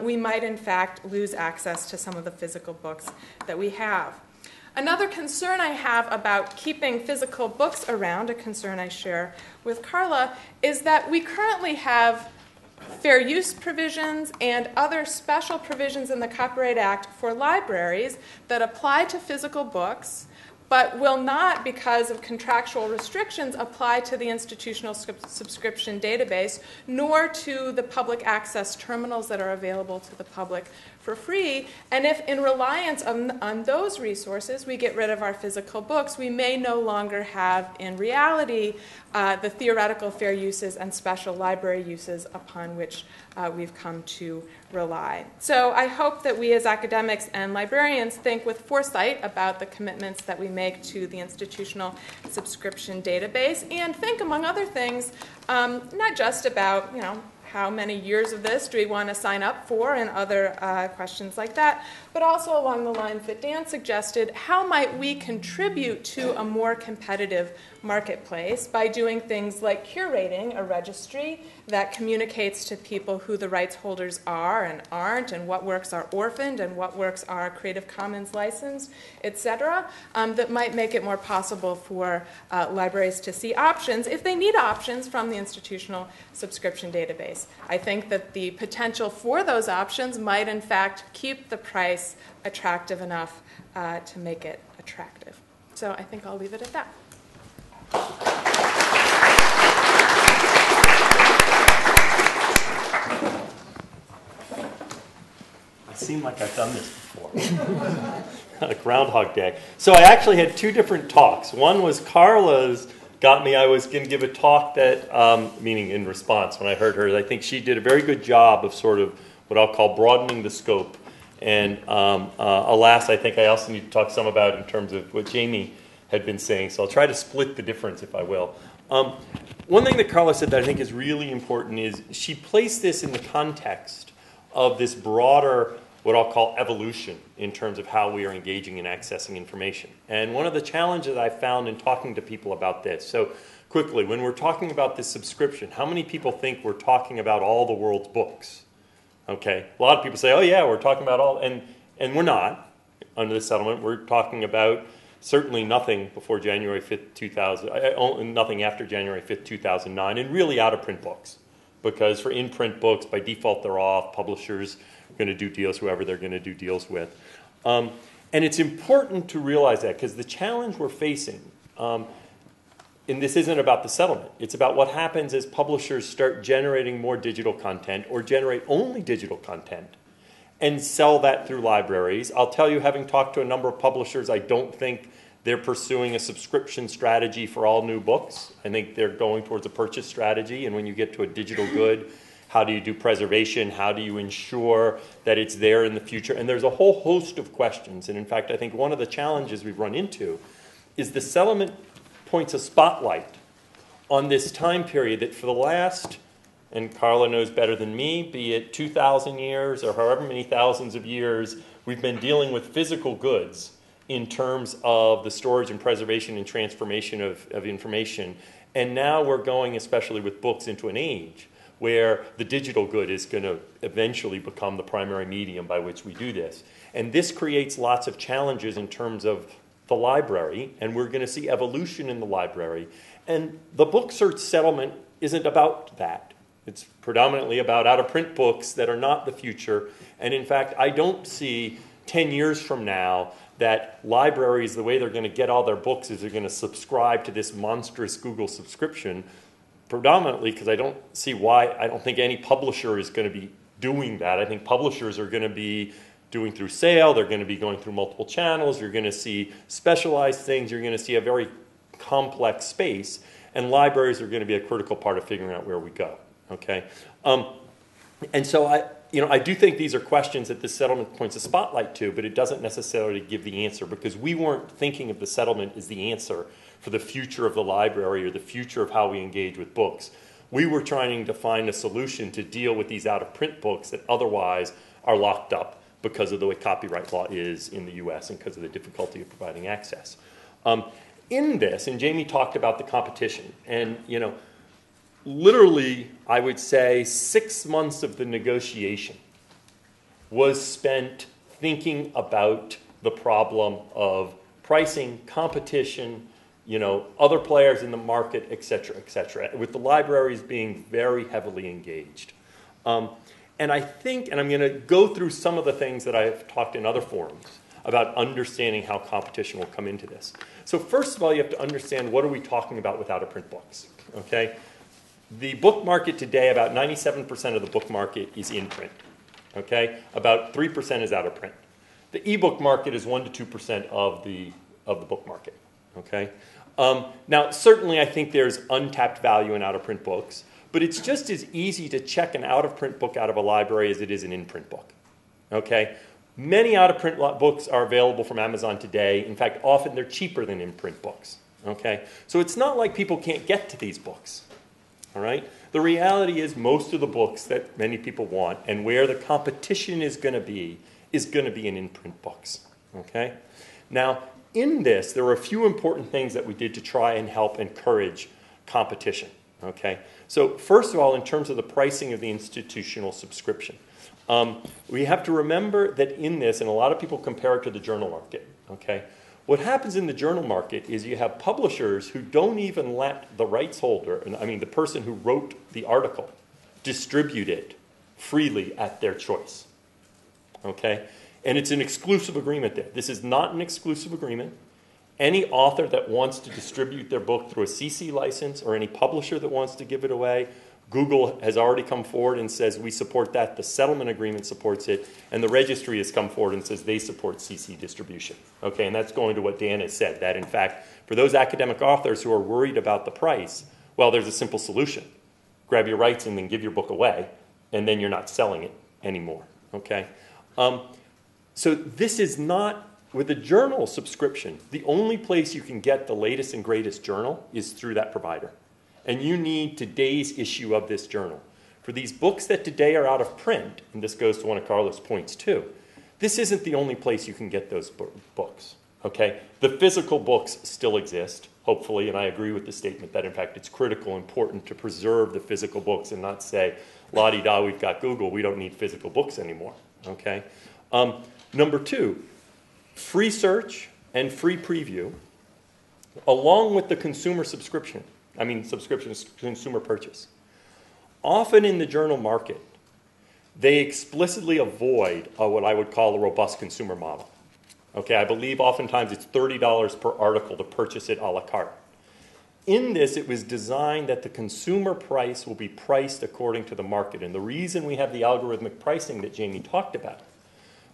we might in fact lose access to some of the physical books that we have. Another concern I have about keeping physical books around, a concern I share with Carla, is that we currently have fair use provisions and other special provisions in the Copyright Act for libraries that apply to physical books, but will not, because of contractual restrictions, apply to the institutional subscription database, nor to the public access terminals that are available to the public for free. And if, in reliance on those resources, we get rid of our physical books, we may no longer have, in reality, the theoretical fair uses and special library uses upon which we've come to rely. So I hope that we as academics and librarians think with foresight about the commitments that we make to the institutional subscription database, and think, among other things, not just about, how many years of this do we want to sign up for, and other questions like that, but also along the lines that Dan suggested, how might we contribute to a more competitive marketplace by doing things like curating a registry that communicates to people who the rights holders are and aren't, and what works are orphaned and what works are Creative Commons licensed, etc., that might make it more possible for libraries to see options, if they need options, from the institutional subscription database. I think that the potential for those options might, in fact, keep the price attractive enough to make it attractive. So I think I'll leave it at that. I seem like I've done this before. Groundhog Day. So I actually had two different talks. One was Carla's got me. I was going to give a talk that, meaning in response when I heard her, I think she did a very good job of sort of what I'll call broadening the scope. And alas, I think I also need to talk some about in terms of what Jamie had been saying. So I'll try to split the difference, if I will. One thing that Carla said that I think is really important is she placed this in the context of this broader, what I'll call evolution in terms of how we are engaging in accessing information. And one of the challenges I found in talking to people about this, so quickly, when we're talking about this subscription, how many people think we're talking about all the world's books? Okay, a lot of people say, oh yeah, we're talking about all, and we're not under this settlement. We're talking about certainly nothing before January 5th, 2000, nothing after January 5th, 2009, and really out-of-print books. Because for in-print books, by default, they're off. Publishers are going to do deals, whoever they're going to do deals with. And it's important to realize that, because the challenge we're facing, and this isn't about the settlement, it's about what happens as publishers start generating more digital content or generate only digital content and sell that through libraries. I'll tell you, having talked to a number of publishers, I don't think they're pursuing a subscription strategy for all new books. I think they're going towards a purchase strategy. And when you get to a digital good, how do you do preservation? How do you ensure that it's there in the future? And there's a whole host of questions. And in fact, I think one of the challenges we've run into is the settlement points a spotlight on this time period that for the last, and Carla knows better than me, be it 2,000 years or however many thousands of years, we've been dealing with physical goods in terms of the storage and preservation and transformation of information. And now we're going, especially with books, into an age where the digital good is going to eventually become the primary medium by which we do this. And this creates lots of challenges in terms of the library, and we're going to see evolution in the library. And the book search settlement isn't about that. It's predominantly about out-of-print books that are not the future. And in fact, I don't see 10 years from now that libraries, the way they're going to get all their books is they're going to subscribe to this monstrous Google subscription, predominantly because I don't see why. I don't think any publisher is going to be doing that. I think publishers are going to be doing through sale. They're going to be going through multiple channels. You're going to see specialized things. You're going to see a very complex space. And libraries are going to be a critical part of figuring out where we go. Okay? And so I do think these are questions that the settlement points a spotlight to, but it doesn't necessarily give the answer, because we weren't thinking of the settlement as the answer for the future of the library or the future of how we engage with books. We were trying to find a solution to deal with these out-of-print books that otherwise are locked up because of the way copyright law is in the US and because of the difficulty of providing access. In this, and Jamie talked about the competition, and literally, I would say 6 months of the negotiation was spent thinking about the problem of pricing, competition, other players in the market, et cetera, with the libraries being very heavily engaged. And I think, and I'm going to go through some of the things that I've talked in other forums about understanding how competition will come into this. So first of all, you have to understand, what are we talking about with out-of-print books, okay? The book market today, about 97% of the book market is in print, okay? About 3% is out of print. The ebook market is 1 to 2% of the book market, okay? Now, certainly I think there's untapped value in out-of-print books, but it's just as easy to check an out-of-print book out of a library as it is an in-print book, okay? Many out-of-print books are available from Amazon today. In fact, often they're cheaper than in-print books, okay? So it's not like people can't get to these books. All right? The reality is most of the books that many people want and where the competition is going to be is going to be in print books. Okay? Now, in this, there were a few important things that we did to try and help encourage competition. Okay? So first of all, in terms of the pricing of the institutional subscription, we have to remember that in this, and a lot of people compare it to the journal market. Okay? What happens in the journal market is you have publishers who don't even let the rights holder, I mean the person who wrote the article, distribute it freely at their choice. Okay? And it's an exclusive agreement there. This is not an exclusive agreement. Any author that wants to distribute their book through a CC license or any publisher that wants to give it away, Google has already come forward and says we support that. The settlement agreement supports it. And the registry has come forward and says they support CC distribution. Okay, and that's going to what Dan has said, that in fact, for those academic authors who are worried about the price, well, there's a simple solution. Grab your rights and then give your book away, and then you're not selling it anymore. Okay? So this is not, with a journal subscription, the only place you can get the latest and greatest journal is through that provider. And you need today's issue of this journal. For these books that today are out of print, and this goes to one of Carla's points too, this isn't the only place you can get those books. Okay? The physical books still exist, hopefully, and I agree with the statement that, in fact, it's critical, important to preserve the physical books and not say, la-di-da, we've got Google, we don't need physical books anymore. Okay? Number two, free search and free preview, along with the consumer subscription is consumer purchase. Often in the journal market, they explicitly avoid what I would call a robust consumer model. Okay, I believe oftentimes it's $30 per article to purchase it a la carte. In this, it was designed that the consumer price will be priced according to the market. And the reason we have the algorithmic pricing that Jamie talked about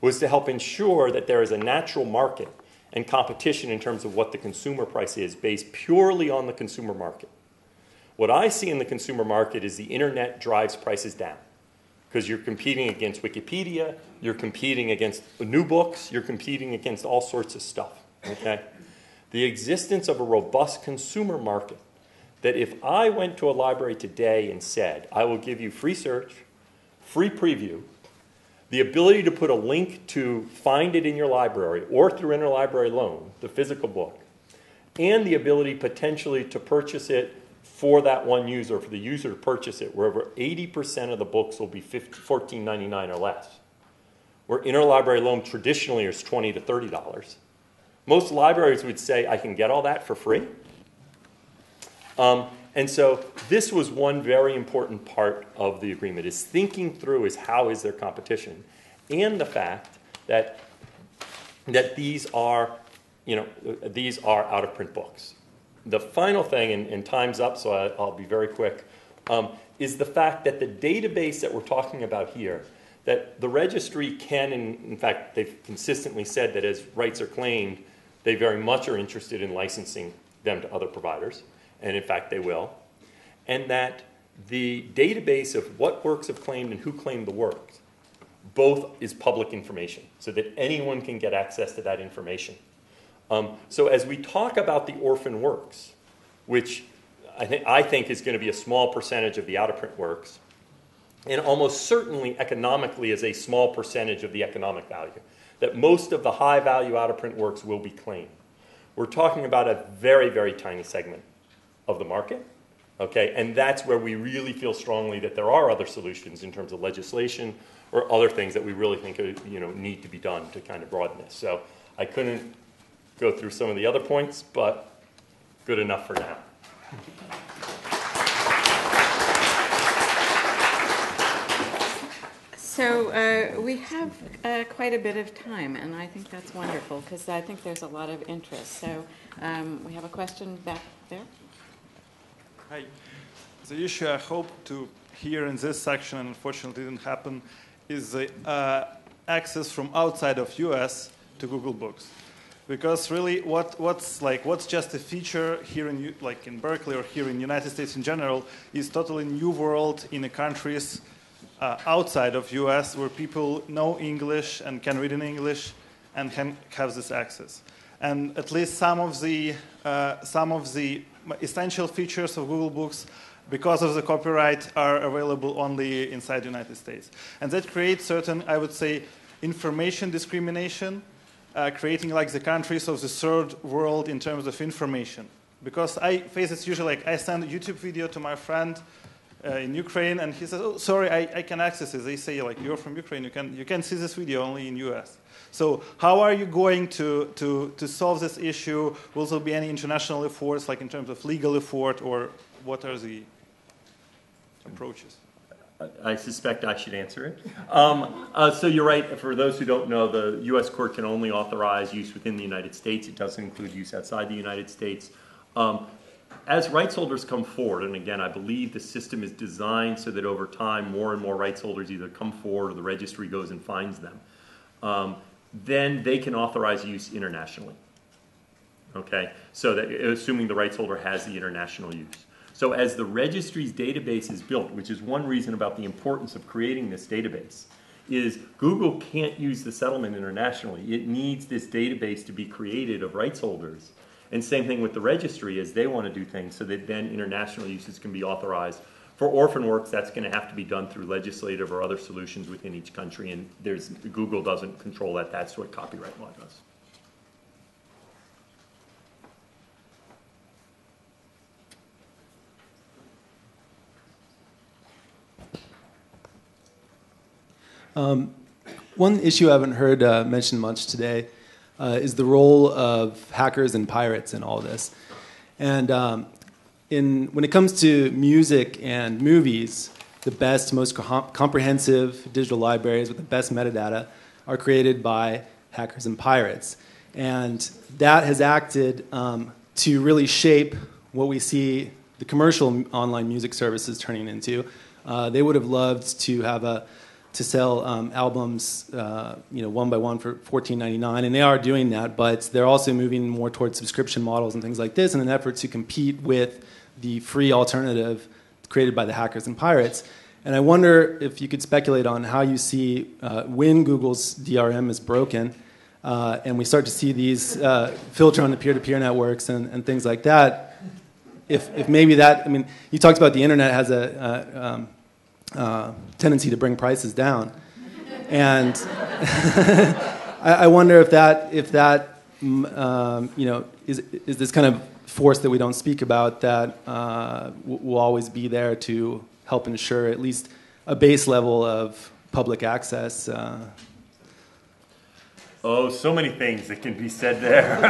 was to help ensure that there is a natural market and competition in terms of what the consumer price is based purely on the consumer market. What I see in the consumer market is the internet drives prices down because you're competing against Wikipedia, you're competing against new books, you're competing against all sorts of stuff. Okay? The existence of a robust consumer market that if I went to a library today and said, I will give you free search, free preview, the ability to put a link to find it in your library or through interlibrary loan, the physical book, and the ability potentially to purchase it for that one user, for the user to purchase it, wherever 80% of the books will be $14.99 or less, where interlibrary loan traditionally is $20 to $30. Most libraries would say, I can get all that for free. And so this was one very important part of the agreement, is thinking through is how is there competition, and the fact that these are out-of-print books. The final thing, and time's up, so I'll be very quick, is the fact that the database that we're talking about here, that the registry can, in fact, they've consistently said that as rights are claimed, they very much are interested in licensing them to other providers. And in fact, they will. And that the database of what works have claimed and who claimed the works, both is public information, so that anyone can get access to that information. So as we talk about the orphan works, which I think is going to be a small percentage of the out-of-print works, and almost certainly economically is a small percentage of the economic value, that most of the high-value out-of-print works will be claimed. We're talking about a very, very tiny segment of the market, okay? And that's where we really feel strongly that there are other solutions in terms of legislation or other things that we really think need to be done to kind of broaden this. So I couldn't go through some of the other points, but good enough for now. So we have quite a bit of time, and I think that's wonderful because I think there's a lot of interest. So we have a question back there. Hi. The issue I hope to hear in this section, and unfortunately didn't happen, is the access from outside of US to Google Books. Because really, what's just a feature here in Berkeley or here in the United States in general is totally new world in the countries outside of US where people know English and can read in English and can have this access. And at least some of the essential features of Google Books, because of the copyright, are available only inside the United States. And that creates certain, I would say, information discrimination, creating like the countries of the third world in terms of information. Because I face it usually like I send a YouTube video to my friend in Ukraine, and he says, "Oh, sorry, I can access it." They say, like, "You're from Ukraine, you can see this video only in US." So how are you going to solve this issue? Will there be any international efforts, like in terms of legal effort, or what are the approaches? I suspect I should answer it. So you're right. For those who don't know, the U.S. court can only authorize use within the United States. It doesn't include use outside the United States. As rights holders come forward, and again, I believe the system is designed so that over time more and more rights holders either come forward or the registry goes and finds them, then they can authorize use internationally. Okay? So that, assuming the rights holder has the international use. So as the registry's database is built, which is one reason about the importance of creating this database, is Google can't use the settlement internationally. It needs this database to be created of rights holders. And same thing with the registry, as they want to do things so that then international uses can be authorized. For Orphan Works, that's going to have to be done through legislative or other solutions within each country, and Google doesn't control that. That's what copyright law does. One issue I haven't heard mentioned much today is the role of hackers and pirates in all this. And when it comes to music and movies, the best, most comprehensive digital libraries with the best metadata are created by hackers and pirates. And that has acted to really shape what we see the commercial online music services turning into. They would have loved to have to sell albums, one by one for $14.99, and they are doing that. But they're also moving more towards subscription models and things like this in an effort to compete with the free alternative created by the hackers and pirates. And I wonder if you could speculate on how you see when Google's DRM is broken, and we start to see these filter on the peer-to-peer networks and things like that. If maybe that, I mean, you talked about the internet has a tendency to bring prices down, and I wonder if that is this kind of force that we don't speak about that will always be there to help ensure at least a base level of public access. Oh, so many things that can be said there.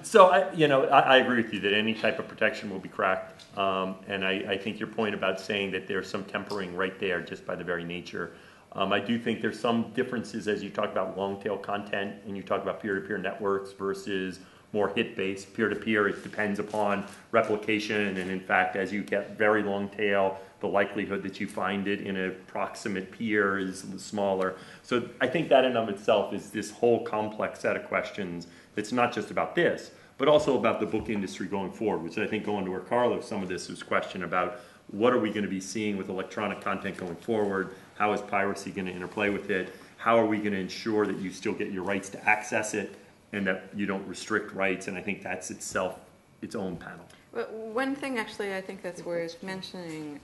So I agree with you that any type of protection will be cracked. And I think your point about saying that there's some tempering right there just by the very nature. I do think there's some differences as you talk about long-tail content and you talk about peer-to-peer networks versus more hit-based. Peer-to-peer, it depends upon replication, and in fact, as you get very long-tail, the likelihood that you find it in a proximate peer is smaller. So I think that in and of itself is this whole complex set of questions that's not just about this, but also about the book industry going forward, which I think going to where Carla, some of this was question about what are we going to be seeing with electronic content going forward? How is piracy going to interplay with it? How are we going to ensure that you still get your rights to access it and that you don't restrict rights? And I think that's itself its own panel. Well, one thing actually I think that's worth mentioning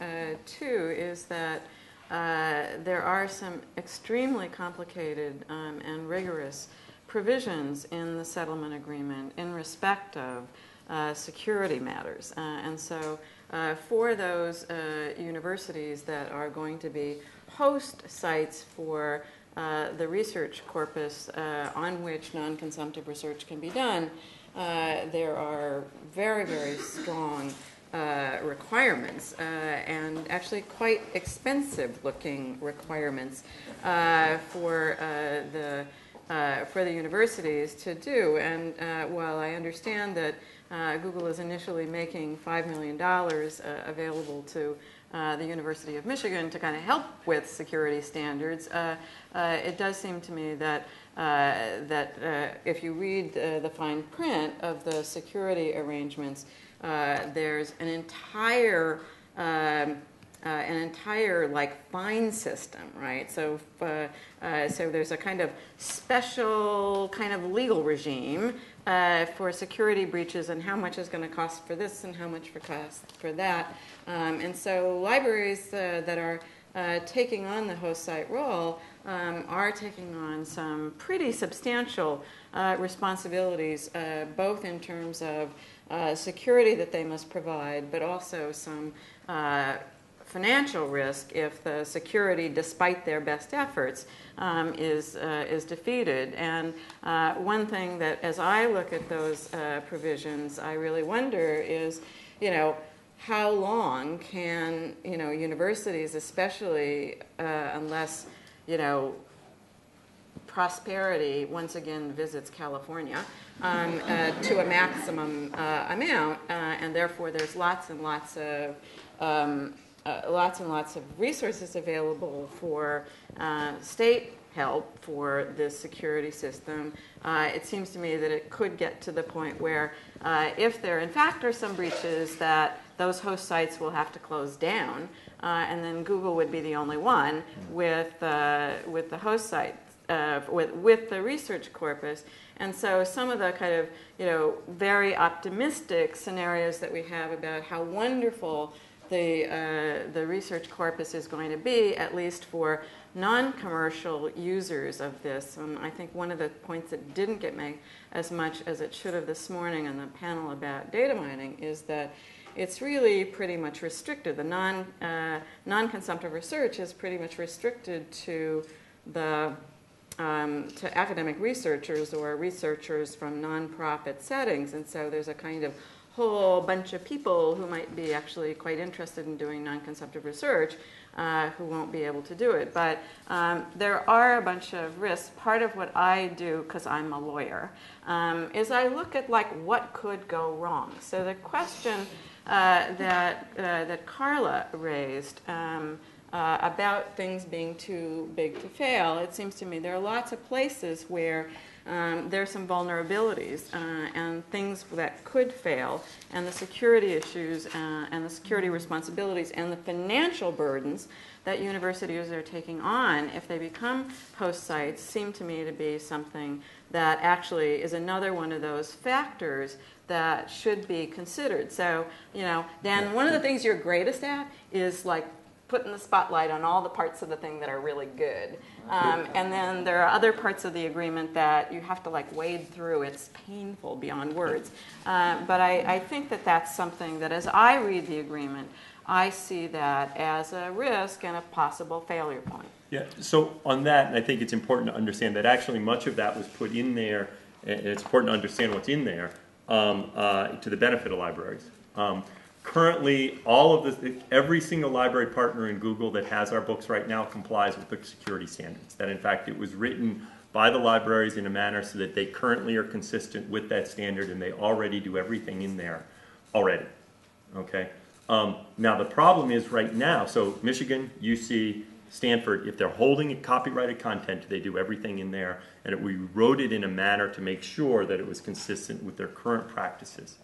too is that there are some extremely complicated and rigorous provisions in the settlement agreement in respect of security matters. And so for those universities that are going to be host sites for the research corpus on which non-consumptive research can be done, there are very, very strong requirements and actually quite expensive-looking requirements for the universities to do. And while I understand that Google is initially making $5 million available to the University of Michigan to kind of help with security standards, it does seem to me that if you read the fine print of the security arrangements, there's an entire like fine system, right? So there's a kind of special kind of legal regime for security breaches and how much is going to cost for this and how much for cost for that. And so libraries that are taking on the host site role are taking on some pretty substantial responsibilities, both in terms of security that they must provide, but also some financial risk if the security, despite their best efforts, is defeated. And one thing that, as I look at those provisions, I really wonder is, how long can, universities, especially unless, prosperity once again visits California to a maximum amount, and therefore there's lots and lots of resources available for state help for this security system. It seems to me that it could get to the point where if there in fact are some breaches, that those host sites will have to close down, and then Google would be the only one with the host site, with the research corpus. And so some of the kind of, very optimistic scenarios that we have about how wonderful the research corpus is going to be, at least for non-commercial users of this. I think one of the points that didn't get made as much as it should have this morning on the panel about data mining is that it's really pretty much restricted. The non-consumptive research is pretty much restricted to to academic researchers or researchers from nonprofit settings, and so there's a kind of whole bunch of people who might be actually quite interested in doing non-consumptive research who won't be able to do it. But there are a bunch of risks. Part of what I do, because I'm a lawyer, is I look at what could go wrong. So the question that Carla raised about things being too big to fail, it seems to me there are lots of places where there are some vulnerabilities and things that could fail, and the security issues and the security responsibilities and the financial burdens that universities are taking on if they become host sites seem to me to be something that actually is another one of those factors that should be considered. So, Dan, one of the things you're greatest at is putting the spotlight on all the parts of the thing that are really good. And then there are other parts of the agreement that you have to wade through. It's painful beyond words. But I think that that's something that as I read the agreement, I see that as a risk and a possible failure point. Yeah, so on that, and I think it's important to understand that actually much of that was put in there, and it's important to understand what's in there to the benefit of libraries. Currently, every single library partner in Google that has our books right now complies with the security standards. That, in fact, it was written by the libraries in a manner so that they currently are consistent with that standard, and they already do everything in there already. Okay. Now the problem is right now. So Michigan, UC, Stanford, if they're holding copyrighted content, they do everything in there, and we wrote it in a manner to make sure that it was consistent with their current practices.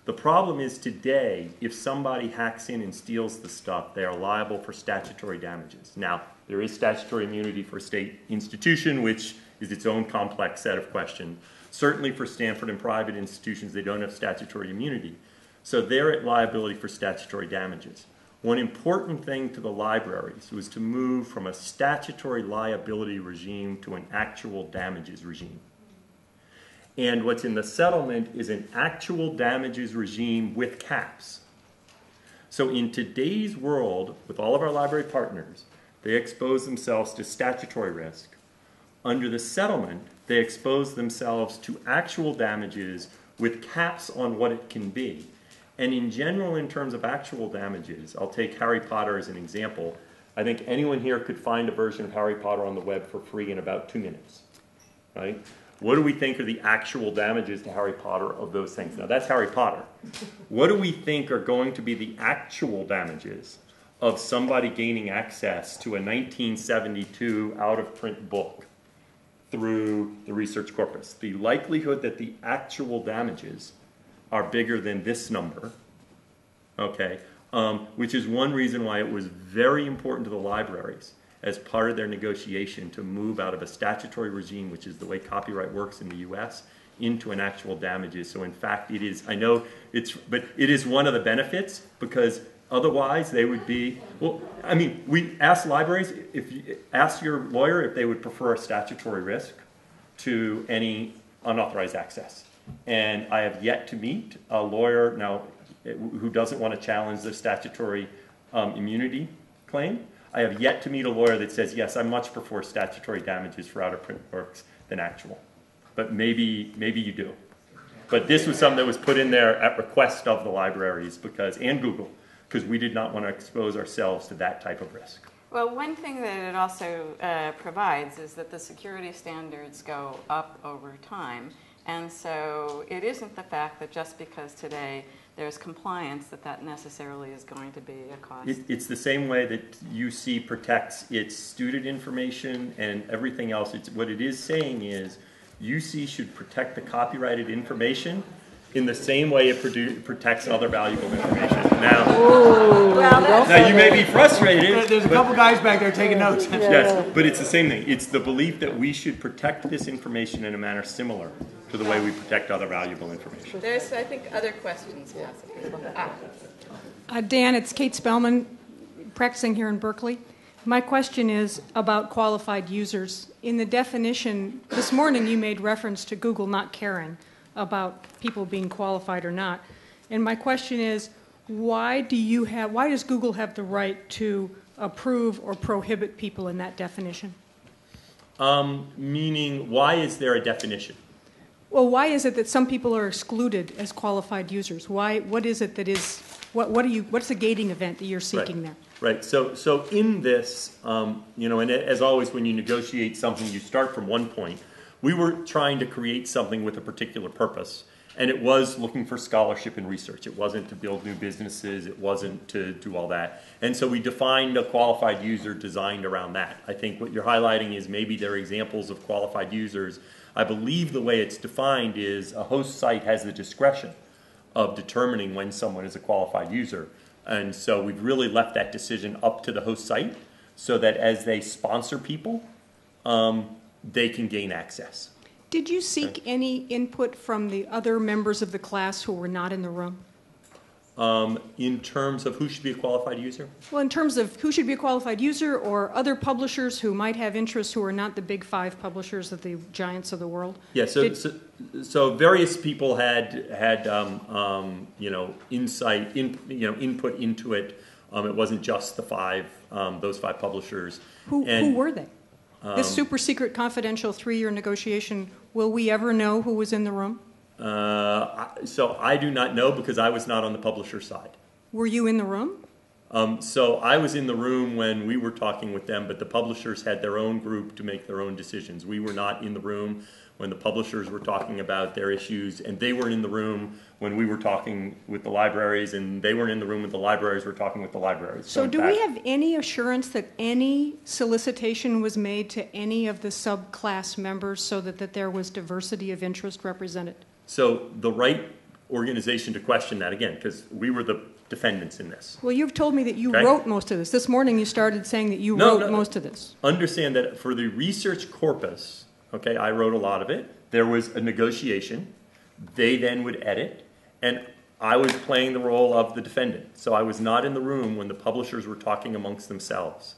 The problem is today, if somebody hacks in and steals the stuff, they are liable for statutory damages. Now, there is statutory immunity for a state institution, which is its own complex set of questions. Certainly for Stanford and private institutions, they don't have statutory immunity. So they're at liability for statutory damages. One important thing to the libraries was to move from a statutory liability regime to an actual damages regime. And what's in the settlement is an actual damages regime with caps. So in today's world, with all of our library partners, they expose themselves to statutory risk. Under the settlement, they expose themselves to actual damages with caps on what it can be. And in general, in terms of actual damages, I'll take Harry Potter as an example. I think anyone here could find a version of Harry Potter on the web for free in about 2 minutes, right? What do we think are the actual damages to Harry Potter of those things? Now, that's Harry Potter. What do we think are going to be the actual damages of somebody gaining access to a 1972 out-of-print book through the research corpus? The likelihood that the actual damages are bigger than this number, okay, which is one reason why it was very important to the libraries as part of their negotiation to move out of a statutory regime, which is the way copyright works in the US, into an actual damages. So in fact, it is, I know it's, but it is one of the benefits because Otherwise, they would be, well, I mean, we ask libraries, if you ask your lawyer if they would prefer a statutory risk to any unauthorized access. And I have yet to meet a lawyer now who doesn't want to challenge the statutory immunity claim. I have yet to meet a lawyer that says, yes, I much prefer statutory damages for out-of-print works than actual. But maybe you do. But this was something that was put in there at request of the libraries and Google, because we did not want to expose ourselves to that type of risk. Well, one thing that it also provides is that the security standards go up over time. And so it isn't the fact that just because today there's compliance that necessarily is going to be a cost. It's the same way that UC protects its student information and everything else. What it is saying is UC should protect the copyrighted information in the same way it protects other valuable information. Now you may be frustrated. There's a couple guys back there taking notes. Yes, but it's the same thing. It's the belief that we should protect this information in a manner similar to the way we protect other valuable information. There's, I think, other questions possibly. Dan, it's Kate Spellman, practicing here in Berkeley. My question is about qualified users. In the definition, this morning you made reference to Google not caring about people being qualified or not. And my question is, why does Google have the right to approve or prohibit people in that definition? Meaning, why is there a definition? Well, why is it that some people are excluded as qualified users? What is it that is, what's the gating event that you're seeking there? Right. So in this, and as always, when you negotiate something, you start from one point. We were trying to create something with a particular purpose, and it was looking for scholarship and research. It wasn't to build new businesses. It wasn't to do all that. And so we defined a qualified user designed around that. I think what you're highlighting is maybe there are examples of qualified users. I believe the way it's defined is a host site has the discretion of determining when someone is a qualified user. And so we've really left that decision up to the host site so that as they sponsor people, they can gain access. Did you seek any input from the other members of the class who were not in the room? In terms of who should be a qualified user? Well, in terms of who should be a qualified user or other publishers who might have interests who are not the big five publishers of the giants of the world? Yeah, so various people had insight, input into it. It wasn't just those five publishers. Who were they? This super secret confidential 3-year negotiation, will we ever know who was in the room? So I do not know because I was not on the publisher side. Were you in the room? So I was in the room when we were talking with them, but the publishers had their own group to make their own decisions. We were not in the room when the publishers were talking about their issues, and they weren't in the room when we were talking with the libraries, and they weren't in the room when the libraries were talking with the libraries. So do we have any assurance that any solicitation was made to any of the subclass members so that there was diversity of interest represented? So the right organization to question that, again, because we were the defendants in this. Well, you've told me that you wrote most of this. This morning you started saying that you wrote most of this. Understand that for the research corpus, I wrote a lot of it. There was a negotiation. They then would edit, and I was playing the role of the defendant. So I was not in the room when the publishers were talking amongst themselves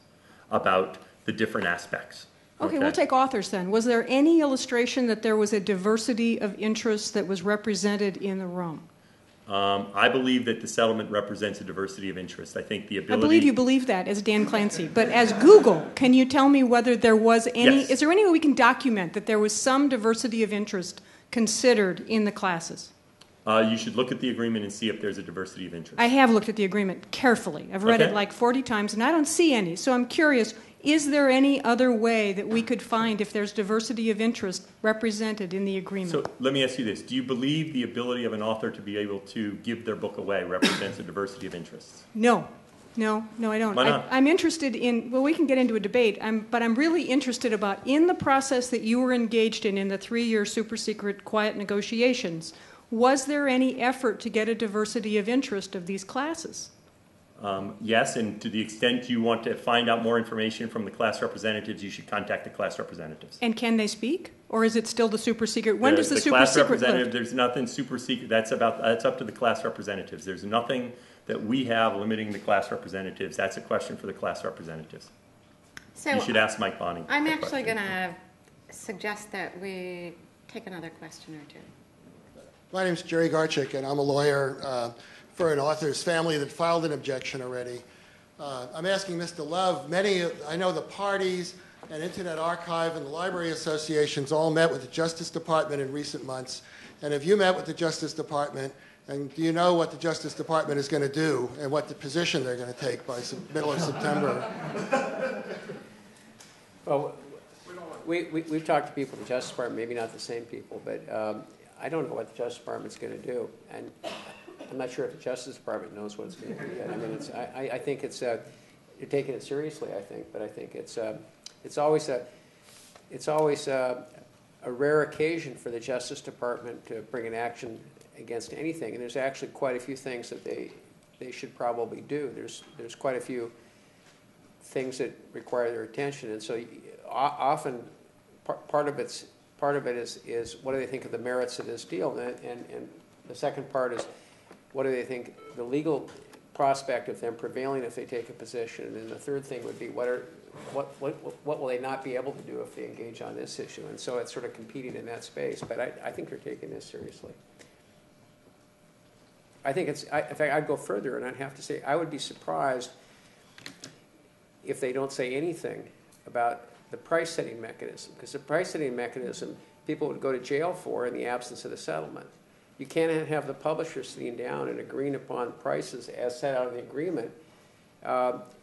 about the different aspects. Okay, we'll take authors then. Was there any illustration that there was a diversity of interest that was represented in the room? I believe that the settlement represents a diversity of interest. I think the ability... I believe you believe that as Dan Clancy. But as Google, can you tell me whether there was any... Yes. Is there any way we can document that there was some diversity of interest considered in the classes? You should look at the agreement and see if there's a diversity of interest. I have looked at the agreement carefully. I've read it like 40 times, and I don't see any. So I'm curious, is there any other way that we could find if there's diversity of interest represented in the agreement? So let me ask you this. Do you believe the ability of an author to be able to give their book away represents a diversity of interests? No, I don't. Why not? I'm interested in, well, we can get into a debate, but I'm really interested about in the process that you were engaged in the 3-year super secret quiet negotiations, was there any effort to get a diversity of interest of these classes? Yes, and to the extent you want to find out more information from the class representatives, you should contact the class representatives. And can they speak? Or is it still the super secret? When does the super class secret representative, lift? There's nothing super secret. That's up to the class representatives. There's nothing that we have limiting the class representatives. That's a question for the class representatives. So you should ask Mike Bonnie. I'm actually going to suggest that we take another question or two. My name's Jerry Garchik, and I'm a lawyer for an author's family that filed an objection already. I'm asking Mr. Love, I know the parties and Internet Archive and the Library Associations all met with the Justice Department in recent months. And have you met with the Justice Department? And do you know what the Justice Department is going to do and what the position they're going to take by middle of September? Well, we've talked to people in the Justice Department, maybe not the same people, but I don't know what the Justice Department's going to do. And I'm not sure if the Justice Department knows what it's going to do yet. I mean, I think it's you're taking it seriously, I think, but I think it's always a rare occasion for the Justice Department to bring an action against anything, and there's actually quite a few things that they should probably do. There's quite a few things that require their attention, and so often part of it is what do they think of the merits of this deal, and the second part is what do they think the legal prospect of them prevailing if they take a position, and then the third thing would be what will they not be able to do if they engage on this issue, and so it's sort of competing in that space. But I think they're taking this seriously. I think in fact, I'd go further, and I'd have to say I would be surprised if they don't say anything about the price-setting mechanism, because the price-setting mechanism people would go to jail for in the absence of the settlement. You can't have the publisher sitting down and agreeing upon prices as set out in the agreement,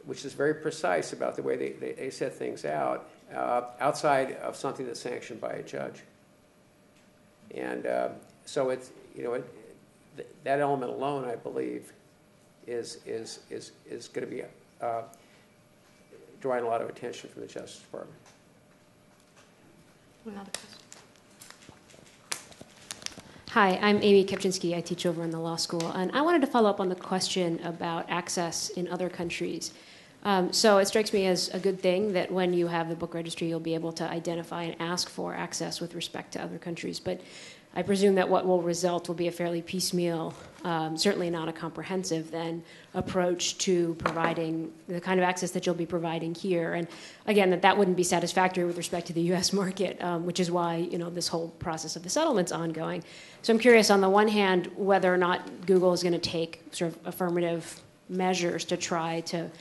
which is very precise about the way they set things out, outside of something that's sanctioned by a judge. And so it's that element alone, I believe, is going to be drawing a lot of attention from the Justice Department. Another question. Hi, I'm Amy Kepchinsky. I teach over in the law school. And I wanted to follow up on the question about access in other countries. So it strikes me as a good thing that when you have the book registry, you'll be able to identify and ask for access with respect to other countries. But I presume that what will result will be a fairly piecemeal, certainly not a comprehensive then, approach to providing the kind of access that you'll be providing here. And again, that wouldn't be satisfactory with respect to the U.S. market, which is why this whole process of the settlement's ongoing. So I'm curious, on the one hand, whether or not Google is going to take sort of affirmative measures to try to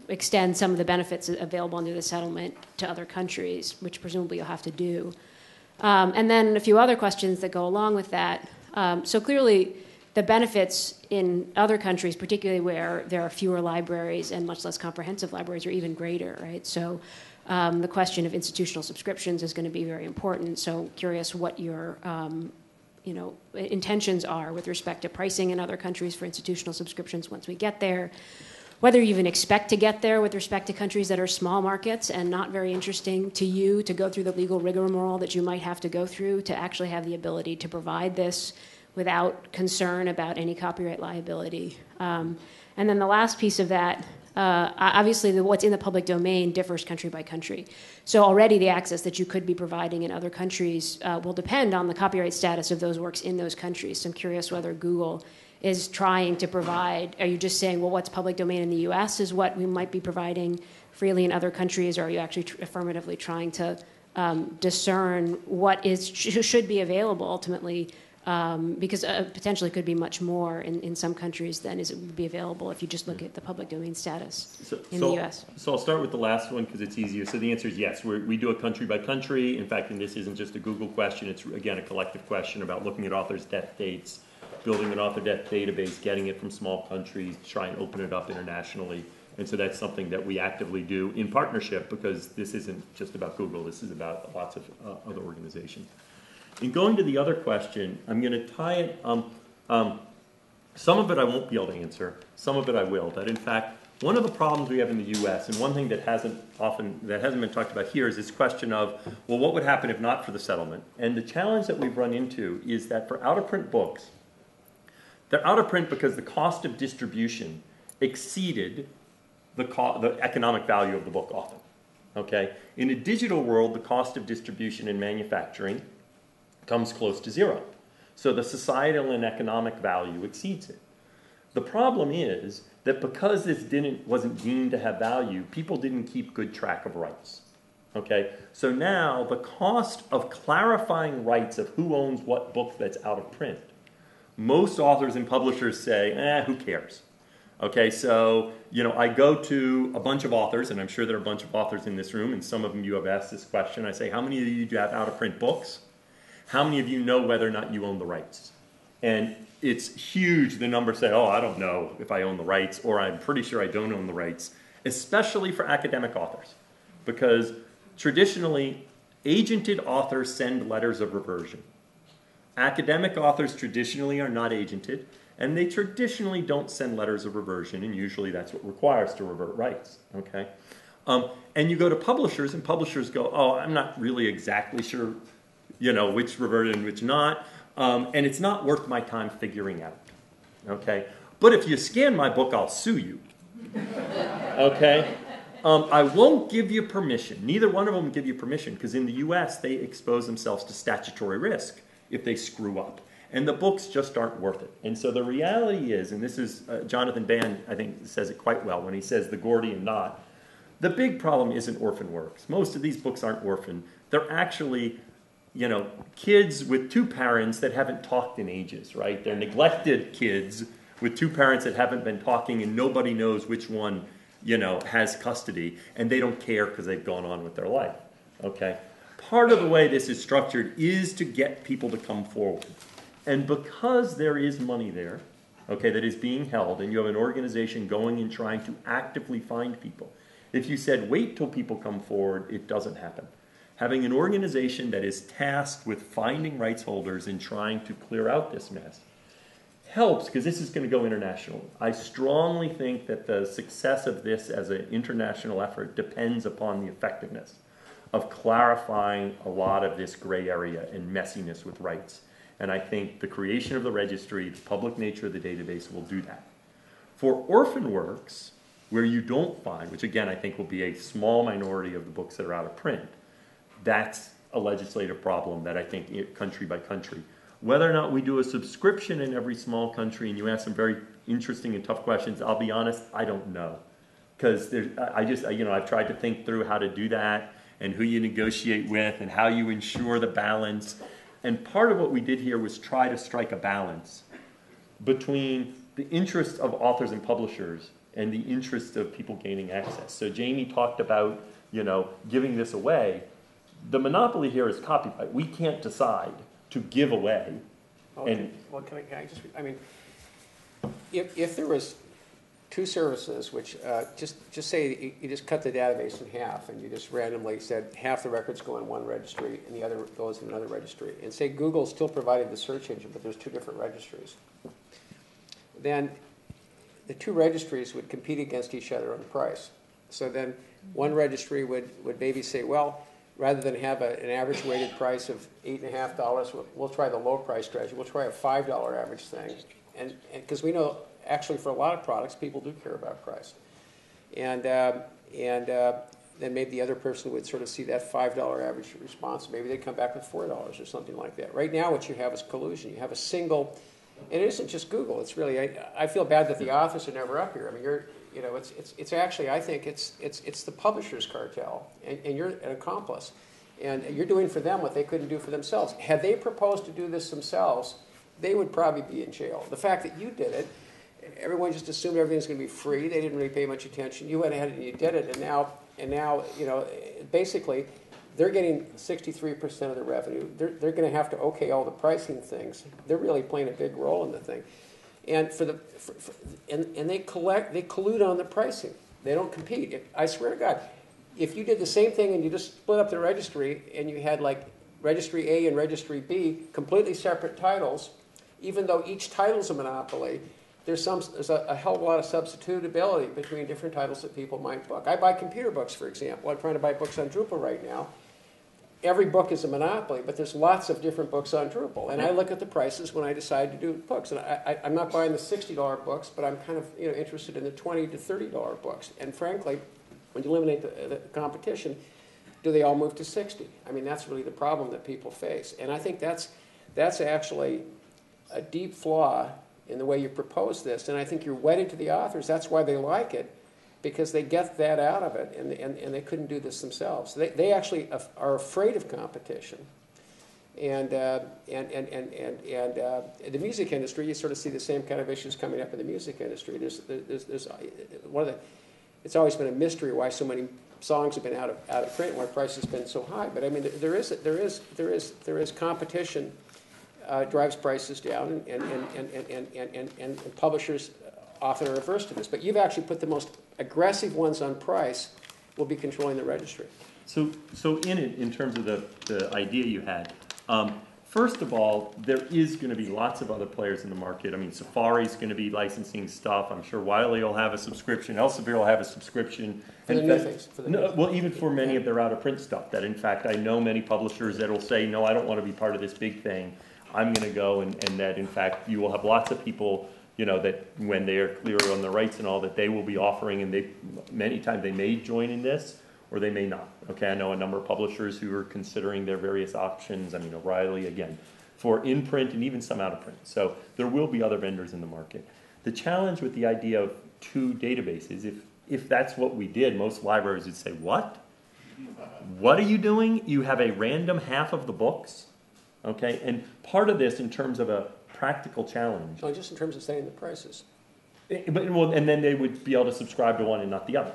extend some of the benefits available under the settlement to other countries, which presumably you'll have to do. And then a few other questions that go along with that. So clearly, the benefits in other countries, particularly where there are fewer libraries and much less comprehensive libraries, are even greater, right? So the question of institutional subscriptions is going to be very important. So curious what your intentions are with respect to pricing in other countries for institutional subscriptions once we get there. Whether you even expect to get there with respect to countries that are small markets and not very interesting to you to go through the legal rigmarole that you might have to go through to actually have the ability to provide this without concern about any copyright liability. And then the last piece of that, obviously what's in the public domain differs country by country. So already the access that you could be providing in other countries will depend on the copyright status of those works in those countries. So I'm curious whether Google is trying to provide, are you just saying, well, what's public domain in the U.S. is what we might be providing freely in other countries, or are you actually affirmatively trying to discern what should be available ultimately, because potentially could be much more in some countries than is it would be available if you just look at the public domain status in the U.S.? So I'll start with the last one because it's easier. So the answer is yes. We do it country by country. In fact, and this isn't just a Google question. It's, again, a collective question about looking at authors' death dates, building an author death database, getting it from small countries, try and open it up internationally. And so that's something that we actively do in partnership, because this isn't just about Google. This is about lots of other organizations. In going to the other question, I'm going to tie it, some of it I won't be able to answer, some of it I will. That in fact, one of the problems we have in the U.S., and one thing that hasn't been talked about here, is this question of, well, what would happen if not for the settlement? And the challenge that we've run into is that for out-of-print books, they're out of print because the cost of distribution exceeded the economic value of the book often. Okay? In a digital world, the cost of distribution and manufacturing comes close to zero. So the societal and economic value exceeds it. The problem is that because this wasn't deemed to have value, people didn't keep good track of rights. Okay? So now the cost of clarifying rights of who owns what book that's out of print, most authors and publishers say, who cares? Okay, so, I go to a bunch of authors, and I'm sure there are a bunch of authors in this room, and some of them you have asked this question. I say, how many of you do have out-of-print books? How many of you know whether or not you own the rights? And it's huge. The numbers say, I don't know if I own the rights, or I'm pretty sure I don't own the rights, especially for academic authors. Because traditionally, agented authors send letters of reversion. Academic authors traditionally are not agented, and they traditionally don't send letters of reversion, and usually that's what requires to revert rights. Okay? And you go to publishers, and publishers go, I'm not really exactly sure, which reverted and which not, and it's not worth my time figuring out. Okay? But if you scan my book, I'll sue you. Okay? I won't give you permission. Neither one of them give you permission, because in the U.S., they expose themselves to statutory risk if they screw up. And the books just aren't worth it. And so the reality is, and this is, Jonathan Band, I think, says it quite well when he says the Gordian knot, the big problem isn't Orphan Works. Most of these books aren't orphan. They're actually, kids with two parents that haven't talked in ages, right? They're neglected kids with two parents that haven't been talking, and nobody knows which one, has custody, and they don't care because they've gone on with their life, okay? Part of the way this is structured is to get people to come forward. And because there is money there, okay, that is being held, and you have an organization going and trying to actively find people, if you said, wait till people come forward, it doesn't happen. Having an organization that is tasked with finding rights holders and trying to clear out this mess helps, because this is going to go international. I strongly think that the success of this as an international effort depends upon the effectiveness of clarifying a lot of this gray area and messiness with rights. And I think the creation of the registry, the public nature of the database will do that. For Orphan Works, where you don't find, which again I think will be a small minority of the books that are out of print, that's a legislative problem that I think country by country. Whether or not we do a subscription in every small country, and you ask some very interesting and tough questions, I'll be honest, I don't know. Because I've tried to think through how to do that, and who you negotiate with, and how you ensure the balance. And part of what we did here was try to strike a balance between the interests of authors and publishers and the interests of people gaining access. So Jamie talked about, giving this away. The monopoly here is copyright. We can't decide to give away. If there was two services, which just say you just cut the database in half, and you just randomly said half the records go in one registry and the other goes in another registry, and say Google still provided the search engine, but there's two different registries, then the two registries would compete against each other on price. So then one registry would maybe say, well, rather than have an average weighted price of $8.50, we'll try the low price strategy. We'll try a $5 average thing, and because we know, actually, for a lot of products, people do care about price. And then maybe the other person would sort of see that $5 average response. Maybe they'd come back with $4 or something like that. Right now, what you have is collusion. You have a single, and it isn't just Google. It's really, I feel bad that the authors are never up here. I mean, it's actually, I think it's the publishers' cartel, and you're an accomplice. And you're doing for them what they couldn't do for themselves. Had they proposed to do this themselves, they would probably be in jail. The fact that you did it, everyone just assumed everything's going to be free. They didn't really pay much attention. You went ahead and you did it, and now, basically, they're getting 63% of the revenue. They're going to have to okay all the pricing things. They're really playing a big role in the thing, and they collude on the pricing. They don't compete. I swear to God, if you did the same thing and you just split up the registry and you had like Registry A and Registry B, completely separate titles, even though each title's a monopoly, there's a hell of a lot of substitutability between different titles that people might book. I buy computer books, for example. I'm trying to buy books on Drupal right now. every book is a monopoly, but there's lots of different books on Drupal. And I look at the prices when I decide to do books. And I'm not buying the $60 books, but I'm kind of interested in the $20 to $30 books. And frankly, when you eliminate the competition, do they all move to 60? I mean, that's really the problem that people face. And I think that's actually a deep flaw in the way you propose this. And I think you're wedded to the authors. That's why they like it, because they get that out of it, and they couldn't do this themselves. They actually are afraid of competition. And the music industry, you sort of see the same kind of issues coming up in the music industry. There's one of the, it's always been a mystery why so many songs have been out of print, why price has been so high. But I mean, there is competition drives prices down, and publishers often are averse to this. But you've actually put the most aggressive ones on price will be controlling the registry. So in terms of the idea you had, first of all, there is going to be lots of other players in the market. I mean, Safari's going to be licensing stuff. I'm sure Wiley will have a subscription. Elsevier will have a subscription. For the new things. Well, even for many of their out-of-print stuff. That, in fact, I know many publishers that will say, no, I don't want to be part of this big thing. I'm going to go, and that, in fact, you will have lots of people, that when they are clear on the rights and all, that they will be offering, and many times they may join in this, or they may not. Okay, I know a number of publishers who are considering their various options. I mean, O'Reilly, again, for in-print and even some out-of-print. So there will be other vendors in the market. The challenge with the idea of two databases, if that's what we did, most libraries would say, what? What are you doing? You have a random half of the books? Okay, and part of this in terms of a practical challenge. No, just in terms of setting the prices. And then they would be able to subscribe to one and not the other.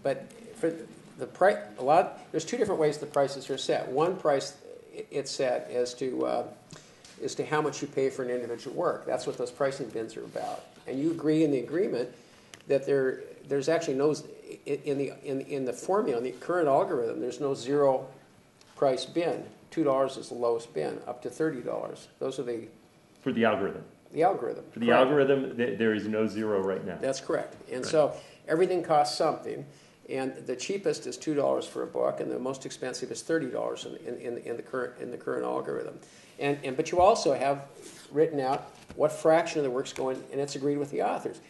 But for the price, there's two different ways the prices are set. One price it's set as to how much you pay for an individual work. That's what those pricing bins are about. And you agree in the agreement that there's actually no in the formula, in the current algorithm, there's no zero price bin. $2 is the lowest bin, up to $30. Those are for the algorithm. The algorithm. For the algorithm, there is no zero right now. That's correct. And so everything costs something, and the cheapest is $2 for a book, and the most expensive is $30 in the current algorithm. But you also have written out what fraction of the work's going, and it's agreed with the authors.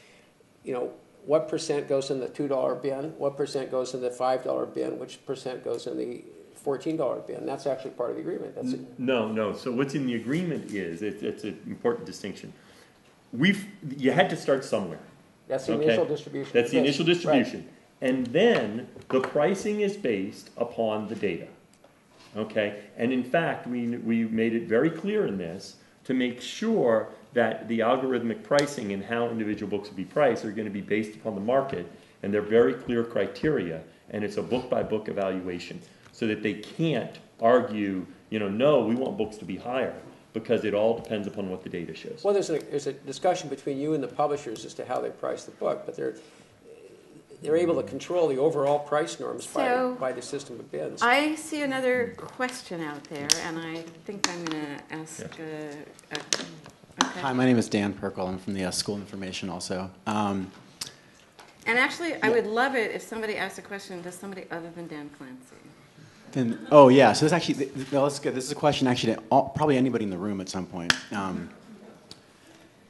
What percent goes in the $2 bin? What percent goes in the $5 bin? Which percent goes in the $14 bin? That's actually part of the agreement. No. So what's in the agreement is, it's an important distinction. You had to start somewhere. That's the initial distribution. That's the initial distribution. Right. And then the pricing is based upon the data. Okay? And in fact, we made it very clear in this to make sure that the algorithmic pricing and how individual books will be priced are going to be based upon the market, and they're very clear criteria, and it's a book-by-book evaluation, so that they can't argue, no, we want books to be higher, because it all depends upon what the data shows. Well, there's a discussion between you and the publishers as to how they price the book, but they're able to control the overall price norms by the system of bins. I see another question out there, and I think I'm going to ask. Okay. Hi, my name is Dan Perkle. I'm from the School of Information also. And actually, I would love it if somebody asked a question to somebody other than Dan Clancy. So this actually, that's good. This is a question actually to probably anybody in the room at some point.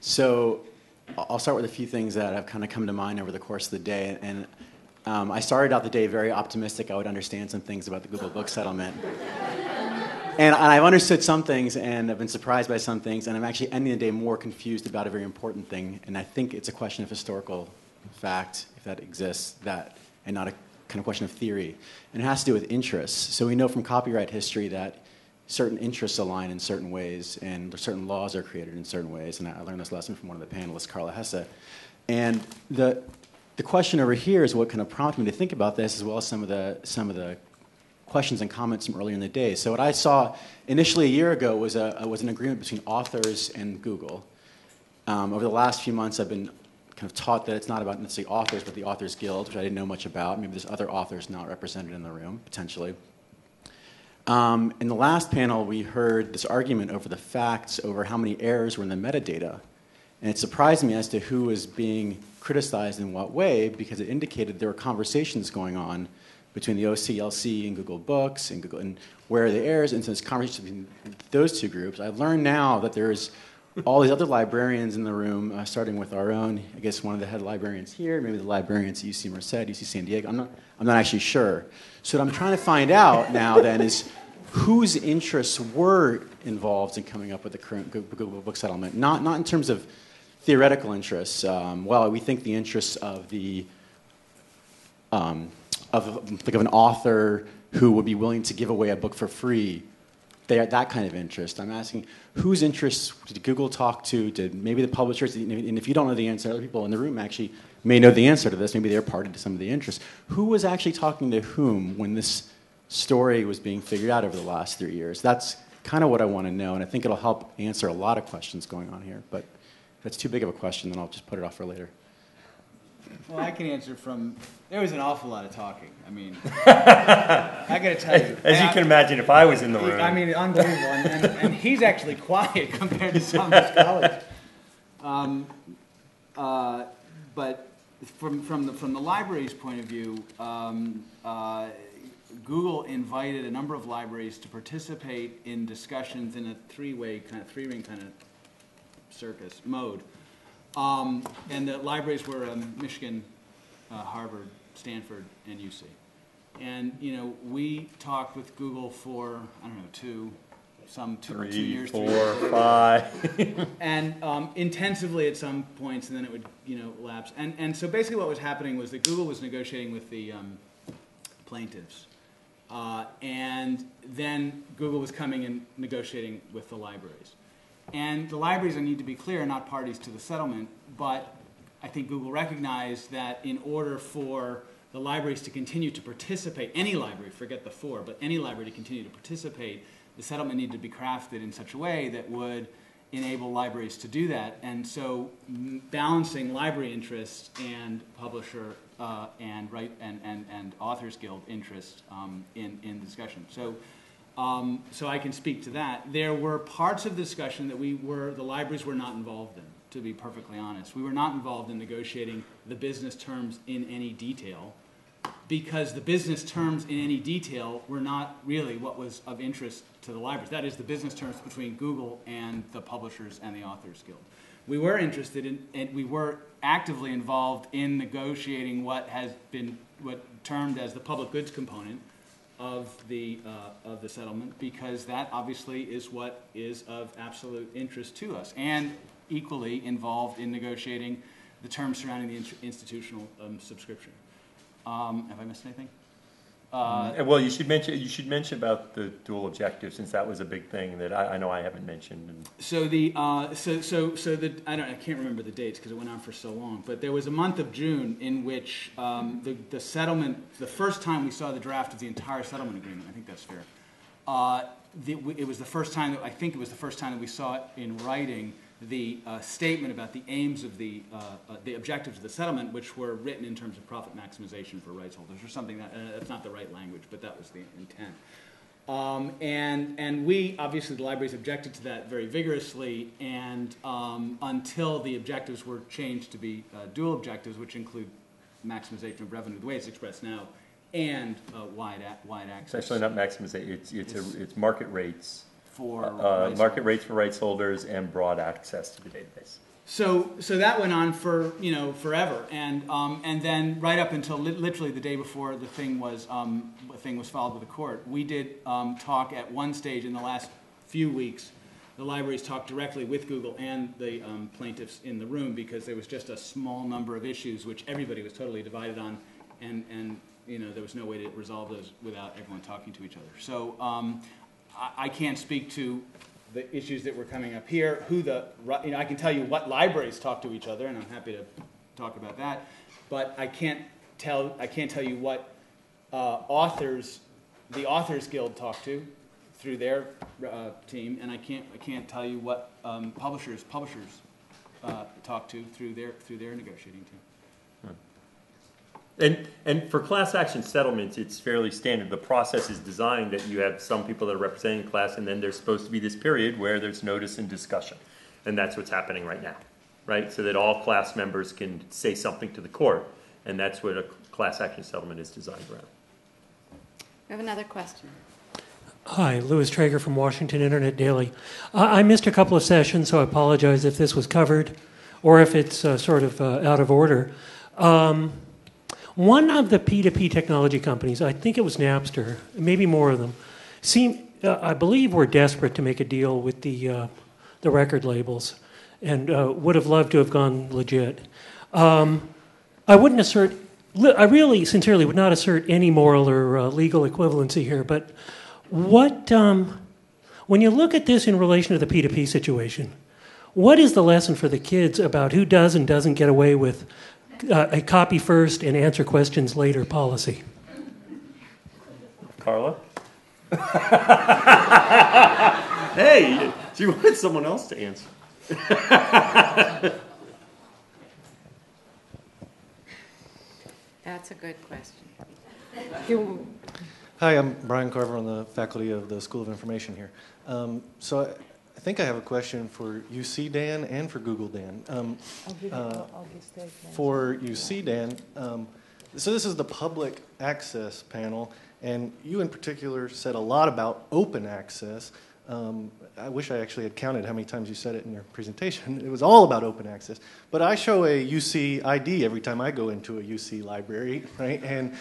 So I'll start with a few things that have kind of come to mind over the course of the day. And I started out the day very optimistic. I would understand some things about the Google Book settlement. And I've understood some things, and I've been surprised by some things, and I'm actually ending the day more confused about a very important thing. And I think it's a question of historical fact, if that exists, and not a kind of question of theory. And it has to do with interests. So we know from copyright history that certain interests align in certain ways, and certain laws are created in certain ways. And I learned this lesson from one of the panelists, Carla Hesse. And the question over here is what kind of prompted me to think about this, as well as some of the questions and comments from earlier in the day. So what I saw initially a year ago was an agreement between authors and Google. Over the last few months, I've been kind of taught that it's not about necessarily authors, but the Authors Guild, which I didn't know much about. Maybe there's other authors not represented in the room, potentially. In the last panel, we heard this argument over the facts over how many errors were in the metadata. And it surprised me as to who was being criticized in what way, because it indicated there were conversations going on between the OCLC and Google Books and Google and where the errors, and so there's conversations between those two groups. I've learned now that there's all these other librarians in the room, starting with our own, I guess one of the head librarians here, maybe the librarians at UC Merced, UC San Diego. I'm not actually sure. So what I'm trying to find out now then is whose interests were involved in coming up with the current Google Book settlement, not in terms of theoretical interests. Well, we think the interests of the of an author who would be willing to give away a book for free, that kind of interest. I'm asking, whose interests did Google talk to? Did maybe the publishers? And if you don't know the answer, other people in the room actually may know the answer to this. Maybe they're party to some of the interests. Who was actually talking to whom when this story was being figured out over the last 3 years? That's kind of what I want to know, and I think it'll help answer a lot of questions going on here. But if it's too big of a question, then I'll just put it off for later. Well, I can answer from, there was an awful lot of talking. I mean, I got to tell you. As you can imagine, if I was in the room. I mean, unbelievable. And he's actually quiet compared to some of his colleagues. But from the library's point of view, Google invited a number of libraries to participate in discussions in a three-ring kind of circus mode. And the libraries were Michigan, Harvard, Stanford, and UC. And, we talked with Google for, I don't know, two years, 3, 4, 5. and intensively at some points, and then it would, lapse. And so basically what was happening was that Google was negotiating with the plaintiffs. And then Google was coming and negotiating with the libraries. And the libraries, I need to be clear, are not parties to the settlement, but I think Google recognized that in order for the libraries to continue to participate, any library, forget the four, but any library to continue to participate, the settlement needed to be crafted in such a way that would enable libraries to do that. And so balancing library interests and publisher and Authors Guild interests in the discussion. So I can speak to that. There were parts of the discussion that the libraries were not involved in, to be perfectly honest. We were not involved in negotiating the business terms in any detail, because the business terms in any detail were not really what was of interest to the libraries. That is, the business terms between Google and the publishers and the Authors Guild. We were interested in, and we were actively involved in negotiating what termed as the public goods component of the settlement, because that obviously is what is of absolute interest to us, and equally involved in negotiating the terms surrounding the institutional subscription. Have I missed anything? Well, you should mention about the dual objective, since that was a big thing that I know I haven't mentioned. So I can't remember the dates because it went on for so long. But there was a month of June in which the settlement, the first time we saw the draft of the entire settlement agreement. I think that's fair. It was the first time that we saw it in writing, the statement about the aims of the objectives of the settlement, which were written in terms of profit maximization for rights holders, or something that's not the right language, but that was the intent. And we, obviously, the libraries objected to that very vigorously, and until the objectives were changed to be dual objectives, which include maximization of revenue, the way it's expressed now, and wide access. It's actually not maximization; it's market rates. Market rates for rights holders and broad access to the database. So that went on for forever, and then right up until literally the day before the thing was filed with the court, we did talk at one stage in the last few weeks. The libraries talked directly with Google and the plaintiffs in the room, because there was just a small number of issues which everybody was totally divided on, and there was no way to resolve those without everyone talking to each other. So. I can't speak to the issues that were coming up here. I can tell you what libraries talk to each other, and I'm happy to talk about that. But I can't tell you what the Authors Guild talked to through their team, and I can't tell you what publishers talk to through their negotiating team. And for class action settlements, it's fairly standard. The process is designed that you have some people that are representing the class, and then there's supposed to be this period where there's notice and discussion. And that's what's happening right now. right? So that all class members can say something to the court. And that's what a class action settlement is designed around. We have another question. Hi, Louis Traeger from Washington Internet Daily. I missed a couple of sessions, so I apologize if this was covered or if it's sort of out of order. One of the P2P technology companies, I think it was Napster, maybe more of them, I believe were desperate to make a deal with the record labels and would have loved to have gone legit. I wouldn't assert, I really sincerely would not assert any moral or legal equivalency here, but what, when you look at this in relation to the P2P situation, what is the lesson for the kids about who does and doesn't get away with a copy first and answer questions later policy? Carla? Hey, she wanted someone else to answer. That's a good question. Hi, I'm Brian Carver on the faculty of the School of Information here. So I think I have a question for UC Dan and for Google Dan. For UC Dan, so this is the public access panel, and you in particular said a lot about open access. I wish I actually had counted how many times you said it in your presentation. It was all about open access. But I show a UC ID every time I go into a UC library, right? And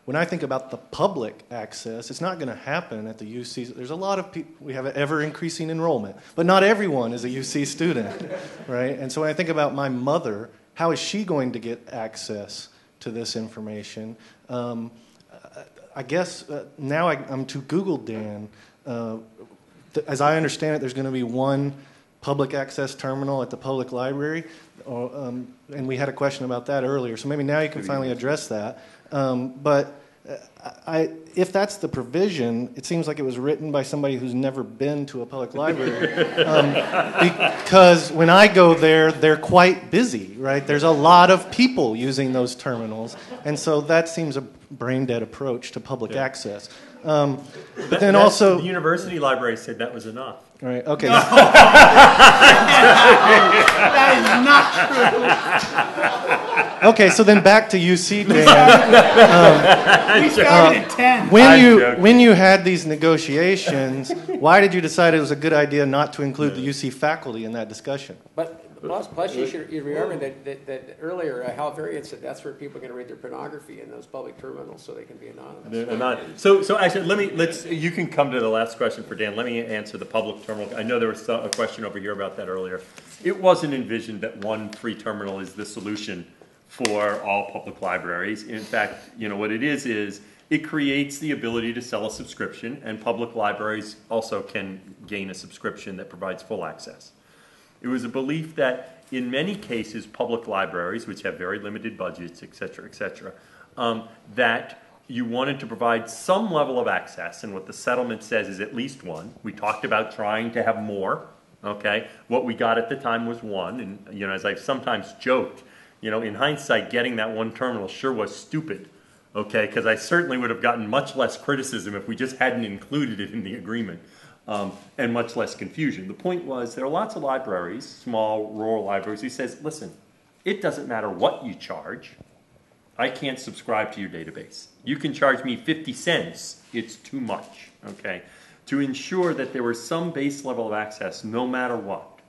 when I think about the public access, it's not going to happen at the UC. There's a lot of people, we have an ever-increasing enrollment, but not everyone is a UC student, right? And so when I think about my mother, how is she going to get access to this information? I guess now I'm to Google Dan. As I understand it, there's going to be one public access terminal at the public library, and we had a question about that earlier. So maybe now you can finally address that. But if that's the provision, it seems like it was written by somebody who's never been to a public library. Because when I go there, they're quite busy, right? There's a lot of people using those terminals. And so that seems a brain-dead approach to public access. But then also... The university library said that was enough. Right, okay. That is not true. Okay, so then back to UC Dan. We started at 10. When you had these negotiations, why did you decide it was a good idea not to include the UC faculty in that discussion? But plus you remember that earlier Hal Varian said that's where people are going to read their pornography in those public terminals so they can be anonymous. So actually, you can come to the last question for Dan. Let me answer the public terminal. I know there was a question over here about that earlier. It wasn't envisioned that one free terminal is the solution for all public libraries. In fact, what it is it creates the ability to sell a subscription, and public libraries also can gain a subscription that provides full access. It was a belief that in many cases, public libraries, which have very limited budgets, et cetera, that you wanted to provide some level of access, and what the settlement says is at least one. We talked about trying to have more, okay? What we got at the time was one, and as I've sometimes joked, in hindsight, getting that one terminal sure was stupid, okay? Because I certainly would have gotten much less criticism if we just hadn't included it in the agreement. And much less confusion. The point was there are lots of libraries, small rural libraries, who says, listen, it doesn't matter what you charge. I can't subscribe to your database. You can charge me 50 cents. It's too much, okay? To ensure that there was some base level of access, no matter what,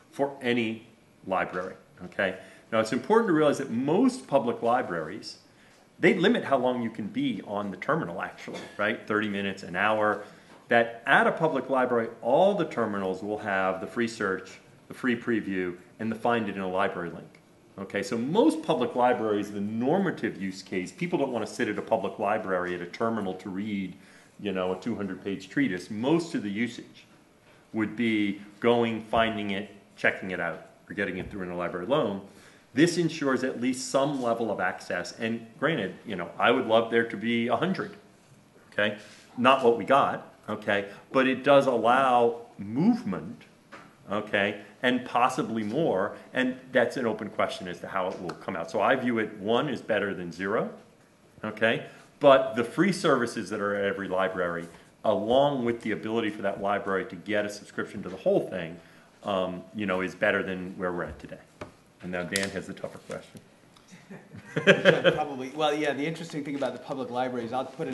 for any library, okay? Now, it's important to realize that most public libraries, they limit how long you can be on the terminal, actually, right? 30 minutes, an hour. That at a public library, all the terminals will have the free search, the free preview, and the find it in a library link. Okay, so most public libraries, the normative use case, people don't want to sit at a public library at a terminal to read, a 200-page treatise. Most of the usage would be going, finding it, checking it out, or getting it through an interlibrary loan. This ensures at least some level of access. And granted, I would love there to be 100. Okay, not what we got. Okay, but it does allow movement, okay, and possibly more, and that's an open question as to how it will come out. So I view it, 1 is better than 0, okay, but the free services that are at every library, along with the ability for that library to get a subscription to the whole thing, is better than where we're at today. And now Dan has the tougher question. Probably. Well, yeah, the interesting thing about the public libraries, I'll put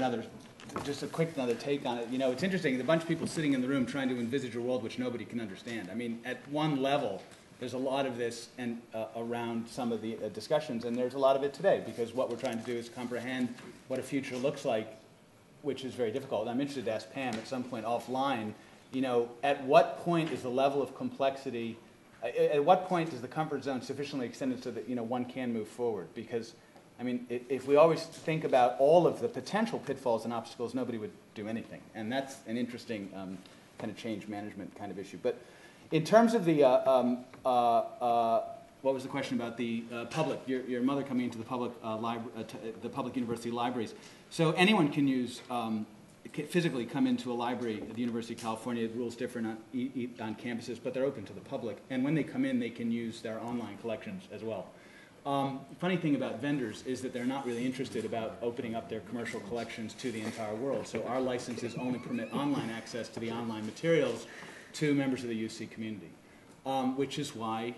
just a quick another take on it. It's interesting, a bunch of people sitting in the room trying to envisage a world which nobody can understand. I mean, at one level, there's a lot of this and around some of the discussions, and there's a lot of it today, because what we're trying to do is comprehend what a future looks like, which is very difficult. I'm interested to ask Pam at some point offline, at what point is the level of complexity, at what point is the comfort zone sufficiently extended so that, one can move forward? Because, I mean, if we always think about all of the potential pitfalls and obstacles, nobody would do anything. And that's an interesting kind of change management kind of issue. But in terms of the, what was the question about the public, your mother coming into the public, the public university libraries. So anyone can use, physically come into a library at the University of California. The rules differ on campuses, but they're open to the public. And when they come in, they can use their online collections as well. Funny thing about vendors is that they're not really interested about opening up their commercial collections to the entire world. So our licenses only permit online access to the online materials to members of the UC community, which is why,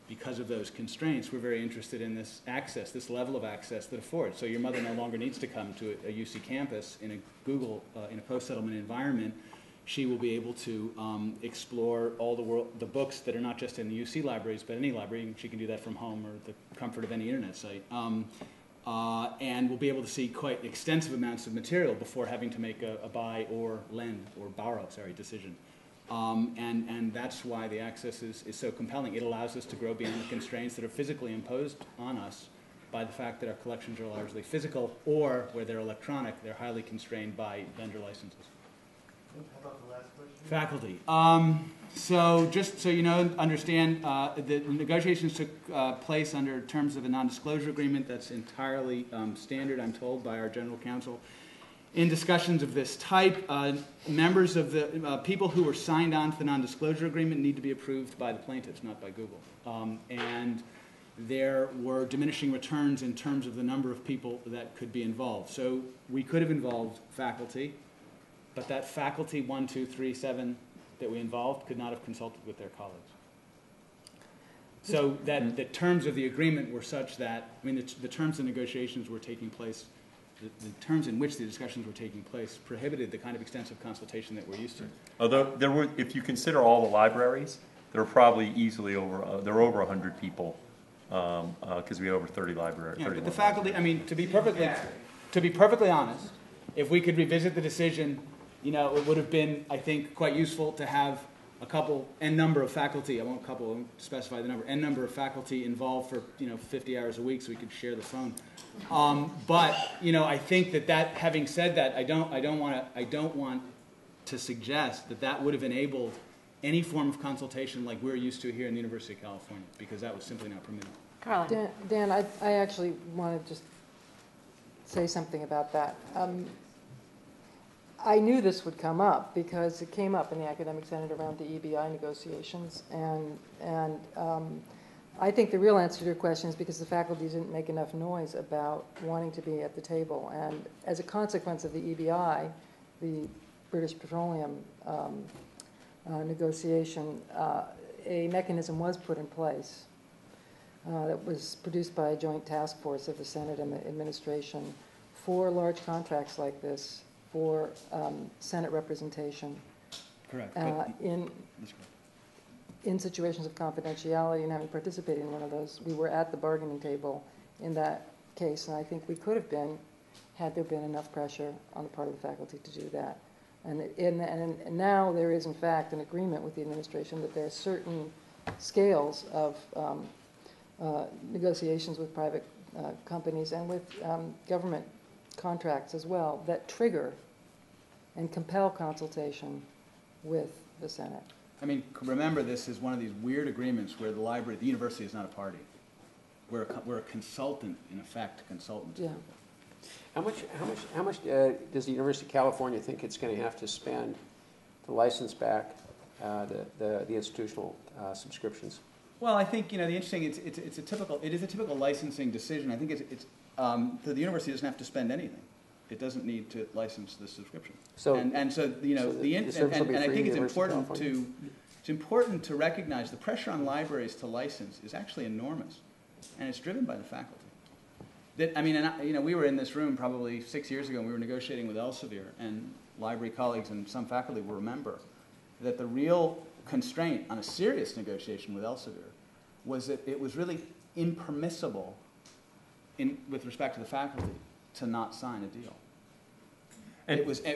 because of those constraints, we're very interested in this access, this level of access that affords. So your mother no longer needs to come to a UC campus in a Google, in a post-settlement environment. She will be able to explore all the books that are not just in the UC libraries, but any library. She can do that from home or the comfort of any internet site. And we'll be able to see quite extensive amounts of material before having to make a buy or lend or borrow, decision. And that's why the access is so compelling. It allows us to grow beyond the constraints that are physically imposed on us by the fact that our collections are largely physical, or where they're electronic, they're highly constrained by vendor licenses. How about the last question? Faculty. So just so you know, understand, the negotiations took place under terms of a non-disclosure agreement. That's entirely standard, I'm told, by our general counsel. In discussions of this type, members of the people who were signed on to the non-disclosure agreement need to be approved by the plaintiffs, not by Google. And there were diminishing returns in terms of the number of people that could be involved. So we could have involved faculty, but that faculty 1, 2, 3, 7 that we involved could not have consulted with their colleagues. So that the terms of the agreement were such that, I mean, the terms of negotiations were taking place, the terms in which the discussions were taking place prohibited the kind of extensive consultation that we're used to. Although there were, if you consider all the libraries, there are probably easily over, there are over 100 people, because we have over 30 libraries. Yeah, but the faculty, I mean, to be perfectly honest, if we could revisit the decision, you know, it would have been, I think, quite useful to have a couple, n number of faculty, I won't specify the number, n number of faculty involved for, 50 hours a week so we could share the phone. But, I think that having said that, I don't want to suggest that would have enabled any form of consultation like we're used to here in the University of California, because that was simply not permitted. Carla. Dan, I actually want to just say something about that. I knew this would come up because it came up in the Academic Senate around the EBI negotiations, and I think the real answer to your question is because the faculty didn't make enough noise about wanting to be at the table, and as a consequence of the EBI, the British Petroleum negotiation, a mechanism was put in place that was produced by a joint task force of the Senate and the administration for large contracts like this, for Senate representation. Correct. In situations of confidentiality, and having participated in one of those, we were at the bargaining table in that case, and I think we could have been, had there been enough pressure on the part of the faculty to do that. And now there is, in fact, an agreement with the administration that there are certain scales of negotiations with private companies and with government contracts as well that trigger and compel consultation with the Senate. I mean, remember, this is one of these weird agreements where the university is not a party. We're a consultant, in effect, consultant. Yeah. How much does the University of California think it's going to have to spend to license back the institutional subscriptions? Well, I think the interesting it is a typical licensing decision. I think the university doesn't have to spend anything. It doesn't need to license the subscription. So and so I think it's important it's important to recognize the pressure on libraries to license is actually enormous, and it's driven by the faculty. We were in this room probably 6 years ago, and we were negotiating with Elsevier, and library colleagues and some faculty will remember that the real constraint on a serious negotiation with Elsevier was that it was really impermissible with respect to the faculty to not sign a deal. And it was I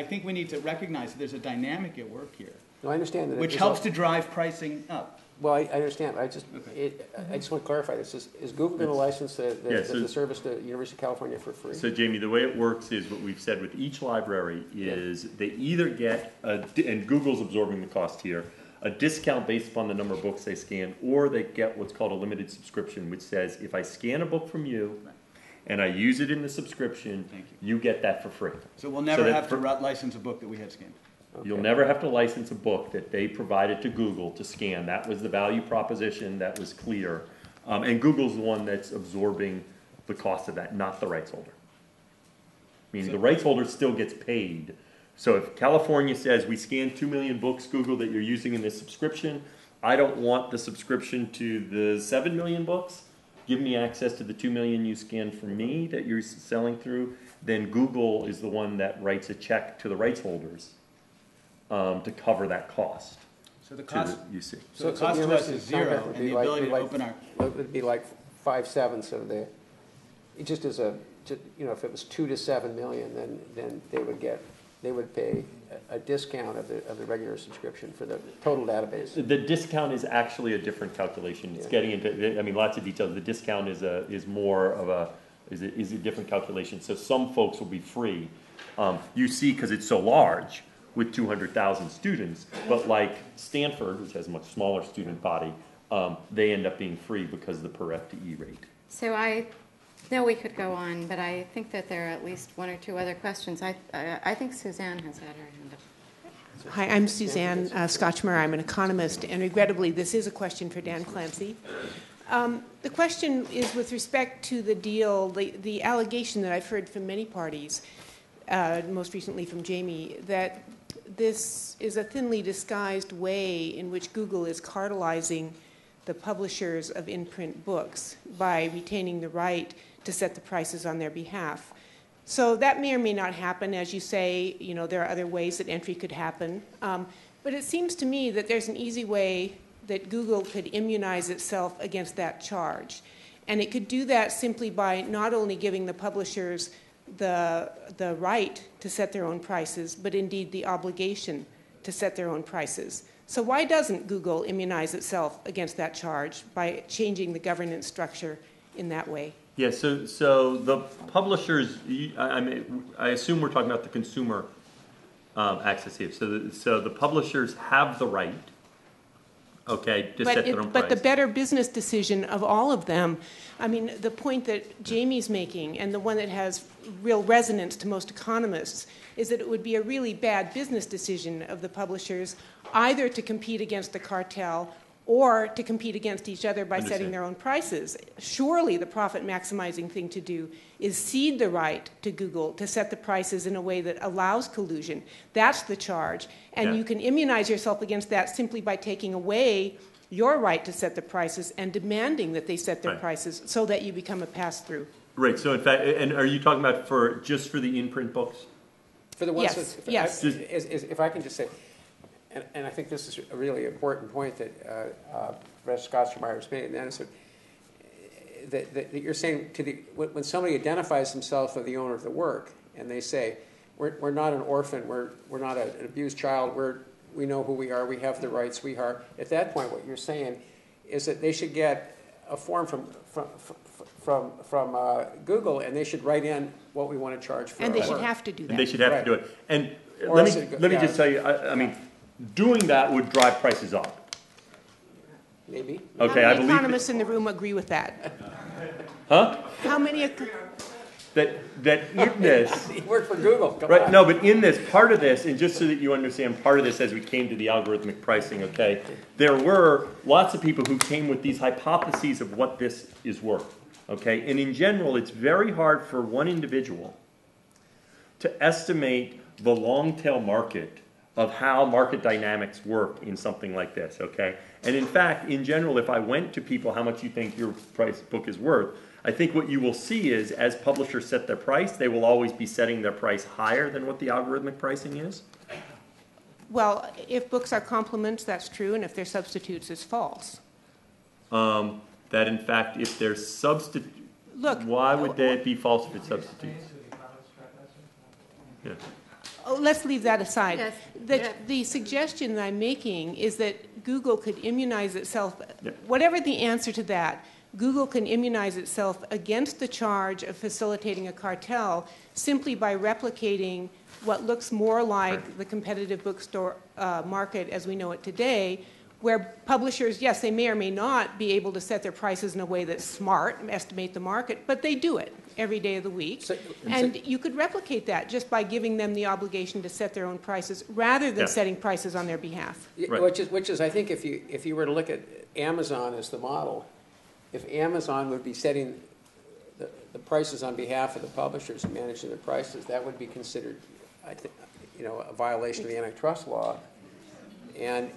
think we need to recognize that there's a dynamic at work here. No, I understand that. Which helps to drive pricing up. Well, I understand. I just want to clarify this. Is Google going to license the service to University of California for free? So, Jamie, the way it works is what we've said with each library is they either get, and Google's absorbing the cost here, a discount based upon the number of books they scan, or they get what's called a limited subscription, which says if I scan a book from you and I use it in the subscription, you get that for free. So we'll never have to license a book that we had scanned. Okay. You'll never have to license a book that they provided to Google to scan. That was the value proposition. That was clear. And Google's the one that's absorbing the cost of that, not the rights holder. Meaning the rights holder still gets paid. So if California says we scan 2 million books, Google, that you're using in this subscription, I don't want the subscription to the 7 million books. Give me access to the 2 million you scanned for me that you're selling through. Then Google is the one that writes a check to the rights holders to cover that cost. So the cost, so the cost to us is zero, and the ability to open our... It would be like 5/7 of the... It just as a... if it was 2 to 7 million, then they would pay a discount of the regular subscription for the total database. The discount is actually a different calculation. It's getting into, lots of details. The discount is a different calculation. So some folks will be free. You see, because it's so large, with 200,000 students, but like Stanford, which has a much smaller student body, they end up being free because of the per FTE rate. So I know we could go on, but I think that there are at least one or two other questions. I think Suzanne has had her hand up. Hi, I'm Suzanne Scotchmer. I'm an economist, and regrettably, this is a question for Dan Clancy. The question is with respect to the deal, the allegation that I've heard from many parties, most recently from Jamie, that this is a thinly disguised way in which Google is cartelizing the publishers of in-print books by retaining the right to set the prices on their behalf. So that may or may not happen. As you say, there are other ways that entry could happen. But it seems to me that there's an easy way that Google could immunize itself against that charge. And it could do that simply by not only giving the publishers the right to set their own prices, but indeed the obligation to set their own prices. So why doesn't Google immunize itself against that charge by changing the governance structure in that way? Yeah, so the publishers, I assume we're talking about the consumer access here. So the publishers have the right, to set their own price. But the better business decision of all of them, the point that Jamie's making, and the one that has real resonance to most economists, is that it would be a really bad business decision of the publishers either to compete against the cartel or to compete against each other by setting their own prices. Surely the profit-maximizing thing to do is cede the right to Google to set the prices in a way that allows collusion. That's the charge. And you can immunize yourself against that simply by taking away your right to set the prices and demanding that they set their prices so that you become a pass-through. Right. So in fact, and are you talking about just for the in-print books? For the ones yes. If I can just say, and I think this is a really important point that Professor Scotchmeyer's made, and that is that you're saying when somebody identifies themselves as the owner of the work, and they say, we're not an orphan, we're not an abused child, we know who we are, we have the rights, we are. At that point, what you're saying is that they should get a form from Google, and they should write in what we want to charge for. And they should have to do that. And they should have to do it. And let me just tell you, doing that would drive prices up. Maybe. Okay, How many economists in the room agree with that? Huh? How many? That in this... You work for Google. Come right, on. no, but in this, part of this, and just so that you understand part of this as we came to the algorithmic pricing, there were lots of people who came with these hypotheses of what this is worth. Okay, and in general, it's very hard for one individual to estimate the long tail market of how market dynamics work in something like this, okay? And in fact, in general, if I went to people, how much you think your book is worth, I think what you will see is, as publishers set their price, they will always be setting their price higher than what the algorithmic pricing is. Well, if books are complements, that's true, and if they're substitutes, it's false. That in fact, if they're substitutes, why would that be false if it's substitutes? Yeah. Oh, let's leave that aside. Yes. The suggestion that I'm making is that Google could immunize itself, whatever the answer to that, Google can immunize itself against the charge of facilitating a cartel simply by replicating what looks more like the competitive bookstore market as we know it today, where publishers, yes, they may or may not be able to set their prices in a way that's smart and estimate the market, but they do it every day of the week. And you could replicate that just by giving them the obligation to set their own prices rather than setting prices on their behalf. Right. Which is, I think, if you were to look at Amazon as the model, if Amazon would be setting the prices on behalf of the publishers and managing their prices, that would be considered, I think, a violation of the antitrust law. And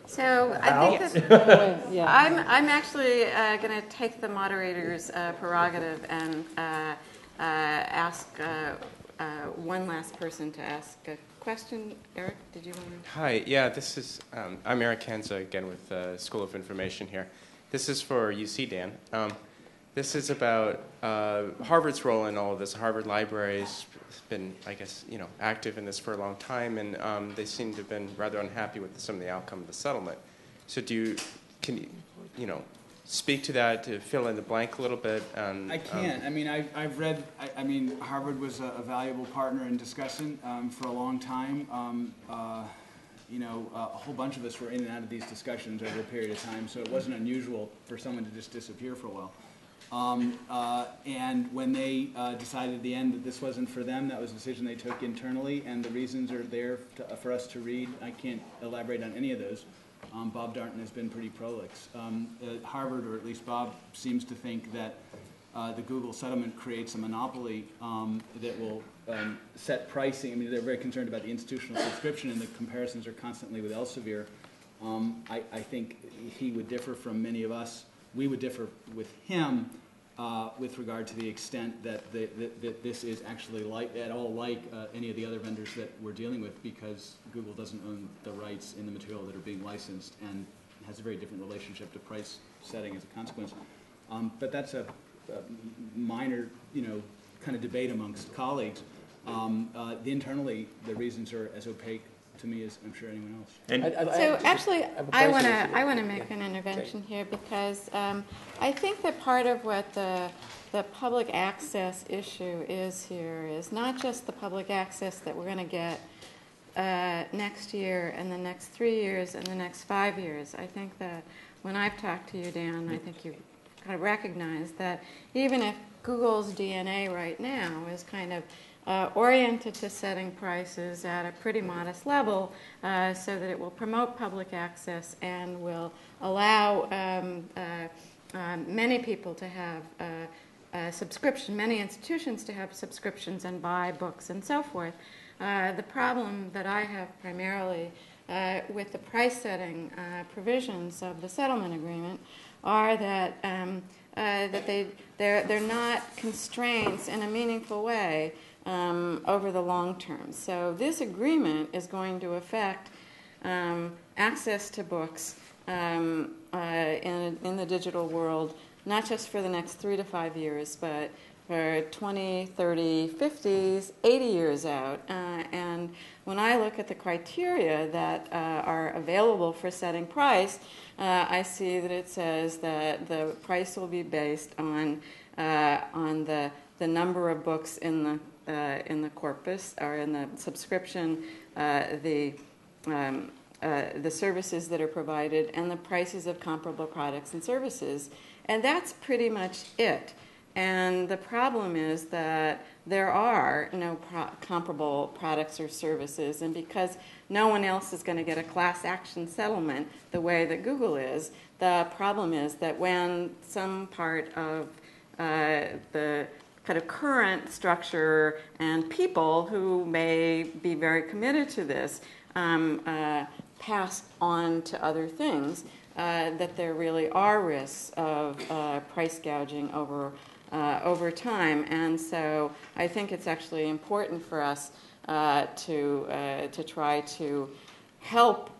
so I think that I'm actually going to take the moderator's prerogative and ask one last person to ask a question. Eric, did you want to? Hi, yeah, this is, I'm Eric Kenza, again with the School of Information here. This is for UC, Dan. This is about Harvard's role in all of this. Harvard Library's been, I guess, active in this for a long time, and they seem to have been rather unhappy with some of the outcome of the settlement. So can you, speak to that, to fill in the blank a little bit? I can't. I've read, Harvard was a valuable partner in discussion for a long time. A whole bunch of us were in and out of these discussions over a period of time, so it wasn't unusual for someone to just disappear for a while. And when they decided at the end that this wasn't for them, that was a decision they took internally, and the reasons are there for us to read. I can't elaborate on any of those. Bob Darnton has been pretty prolix. Harvard, or at least Bob, seems to think that the Google settlement creates a monopoly that will set pricing. They're very concerned about the institutional subscription, and the comparisons are constantly with Elsevier. I think he would differ from many of us. We would differ with him with regard to the extent that that this is actually at all like any of the other vendors that we're dealing with, because Google doesn't own the rights in the material that are being licensed and has a very different relationship to price setting as a consequence. But that's a minor, kind of debate amongst colleagues. Internally, the reasons are as opaque to me as I'm sure anyone else. So actually, I want to make an intervention here, because I think that part of what the public access issue is here is not just the public access that we're going to get next year and the next 3 years and the next 5 years. I think that when I've talked to you, Dan, I think you kind of recognize that even if Google's DNA right now is kind of oriented to setting prices at a pretty modest level so that it will promote public access and will allow many people to have a subscription, many institutions to have subscriptions and buy books and so forth. The problem that I have primarily with the price setting provisions of the settlement agreement are that they're not constraints in a meaningful way over the long term. So this agreement is going to affect access to books in the digital world, not just for the next 3 to 5 years, but for 20, 30, 50s, 80 years out. And when I look at the criteria that are available for setting price, I see that it says that the price will be based on the number of books in the corpus or in the subscription, the services that are provided, and the prices of comparable products and services. And that's pretty much it. And the problem is that there are no comparable products or services, and because no one else is going to get a class action settlement the way that Google is, the problem is that when some part of the kind of current structure and people who may be very committed to this pass on to other things, that there really are risks of price gouging over time. And so I think it's actually important for us to try to help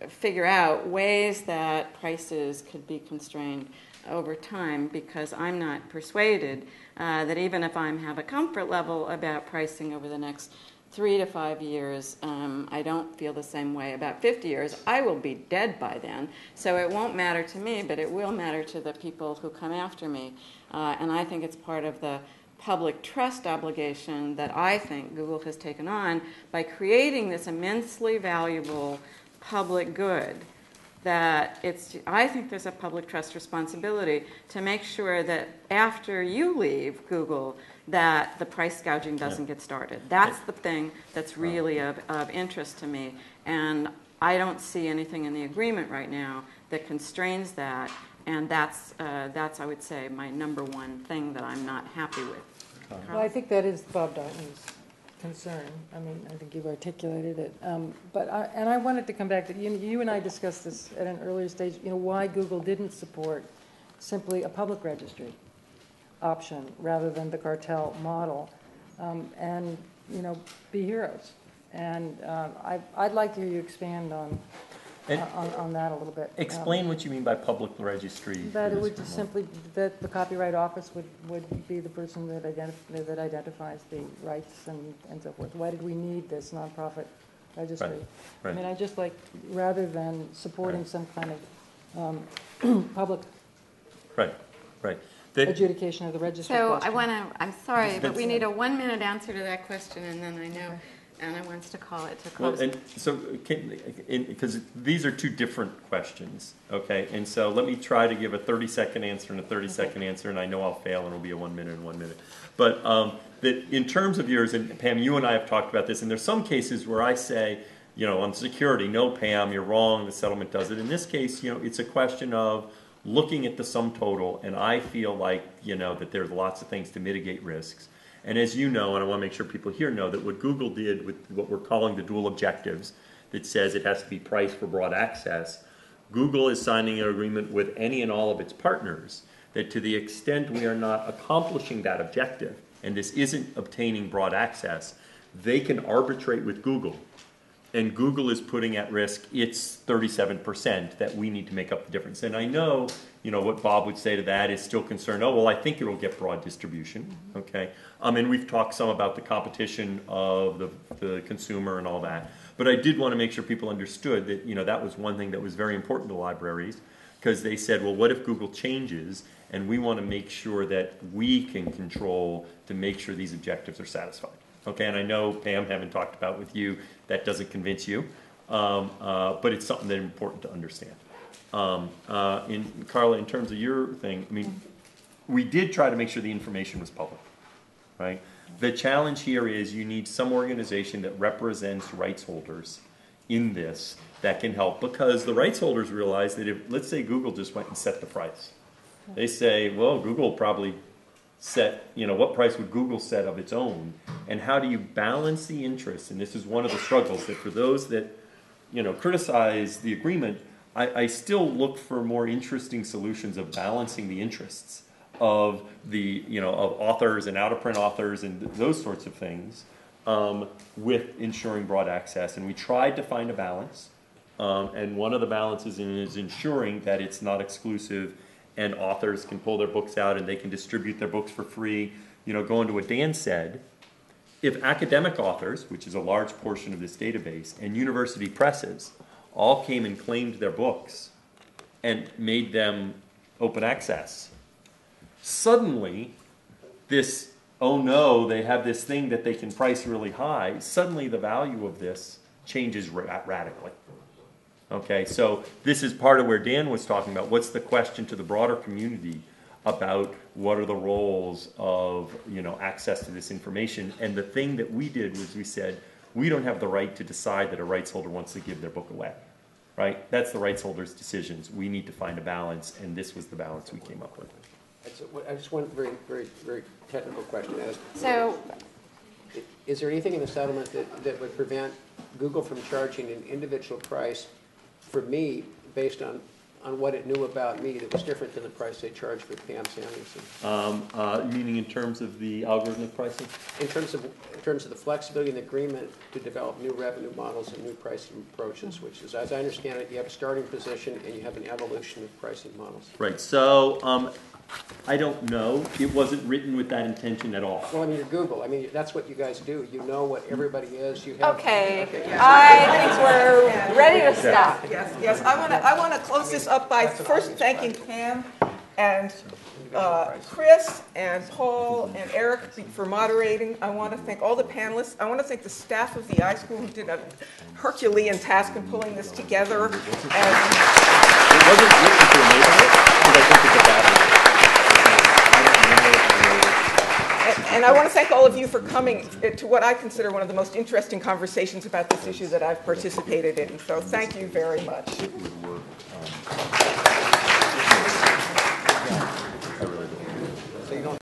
figure out ways that prices could be constrained over time, because I'm not persuaded that even if I have a comfort level about pricing over the next 3 to 5 years, I don't feel the same way about 50 years. I will be dead by then, so it won't matter to me, but it will matter to the people who come after me. And I think it's part of the public trust obligation that I think Google has taken on by creating this immensely valuable public good, that I think there's a public trust responsibility to make sure that after you leave Google, that the price gouging doesn't get started. That's the thing that's really of interest to me. And I don't see anything in the agreement right now that constrains that. And that's I would say, my number one thing that I'm not happy with. Well, I think that is Bob Dalton's concern. I mean, I think you've articulated it. But I wanted to come back to you and I discussed this at an earlier stage. Why Google didn't support simply a public registry option rather than the cartel model, and be heroes. And I'd like to hear you expand on that a little bit. Explain what you mean by public registry. That it would just simply, that the Copyright Office would be the person that identifies the rights and so forth. Why did we need this nonprofit registry? Right. I mean, I just like, rather than supporting some kind of public adjudication of the registry question. I'm sorry, but we need a 1-minute answer to that question, and then I know Anna wants to call it to close. Well, and so, because these are two different questions, okay? And so let me try to give a 30-second answer and a 30-second answer, and I know I'll fail, and it'll be a 1 minute and 1 minute. But that in terms of yours, and Pam, you and I have talked about this, and there's some cases where I say, on security, no, Pam, you're wrong, the settlement does it. In this case, it's a question of looking at the sum total, and I feel like, that there's lots of things to mitigate risks. And as you know, and I want to make sure people here know, that what Google did with what we're calling the dual objectives, that says it has to be priced for broad access, Google is signing an agreement with any and all of its partners that to the extent we are not accomplishing that objective, and this isn't obtaining broad access, they can arbitrate with Google. And Google is putting at risk its 37% that we need to make up the difference. And I know, what Bob would say to that is still concerned, I think it'll get broad distribution, okay? And we've talked some about the competition of the consumer and all that. But I did want to make sure people understood that, that was one thing that was very important to libraries, because they said, well, what if Google changes, and we want to make sure that we can control to make sure these objectives are satisfied. Okay, and I know, Pam, having talked about with you, that doesn't convince you, but it's something that's important to understand. Carla, in terms of your thing, I mean, we did try to make sure the information was public, right? The challenge here is you need some organization that represents rights holders in this that can help, because the rights holders realize that if, let's say Google just went and set the price. They say, well, Google probably set, what price would Google set of its own? And how do you balance the interests? And this is one of the struggles that for those that, criticize the agreement, I still look for more interesting solutions of balancing the interests of the, of authors and out-of-print authors and those sorts of things with ensuring broad access. And we tried to find a balance. And one of the balances is ensuring that it's not exclusive and authors can pull their books out and they can distribute their books for free. Going to what Dan said, if academic authors, which is a large portion of this database, and university presses all came and claimed their books and made them open access, suddenly this, oh no, they have this thing that they can price really high, suddenly the value of this changes radically. Okay, so this is part of where Dan was talking about what's the question to the broader community about what are the roles of access to this information. And the thing that we did was we said, we don't have the right to decide that a rights holder wants to give their book away, right? That's the rights holder's decisions. We need to find a balance, and this was the balance we came up with. I just want very, very, very technical question. So, Is there anything in the settlement that would prevent Google from charging an individual price for me based on what it knew about me that was different than the price they charged for Pam Samuelson? Meaning in terms of the algorithmic pricing? In terms of the flexibility in the agreement to develop new revenue models and new pricing approaches, which is, as I understand it, you have a starting position and you have an evolution of pricing models. Right. So I don't know. It wasn't written with that intention at all. Well, I mean, you're Google. I mean, that's what you guys do. You know what everybody is. You have. Okay. I think we're ready to stop. Yes. I want to close this up by first thanking Pam and Chris and Paul and Eric for moderating. I want to thank all the panelists. I want to thank the staff of the iSchool who did a Herculean task in pulling this together. And it wasn't written to enable it, because I think it's a bad idea. And I want to thank all of you for coming to what I consider one of the most interesting conversations about this issue that I've participated in. So thank you very much.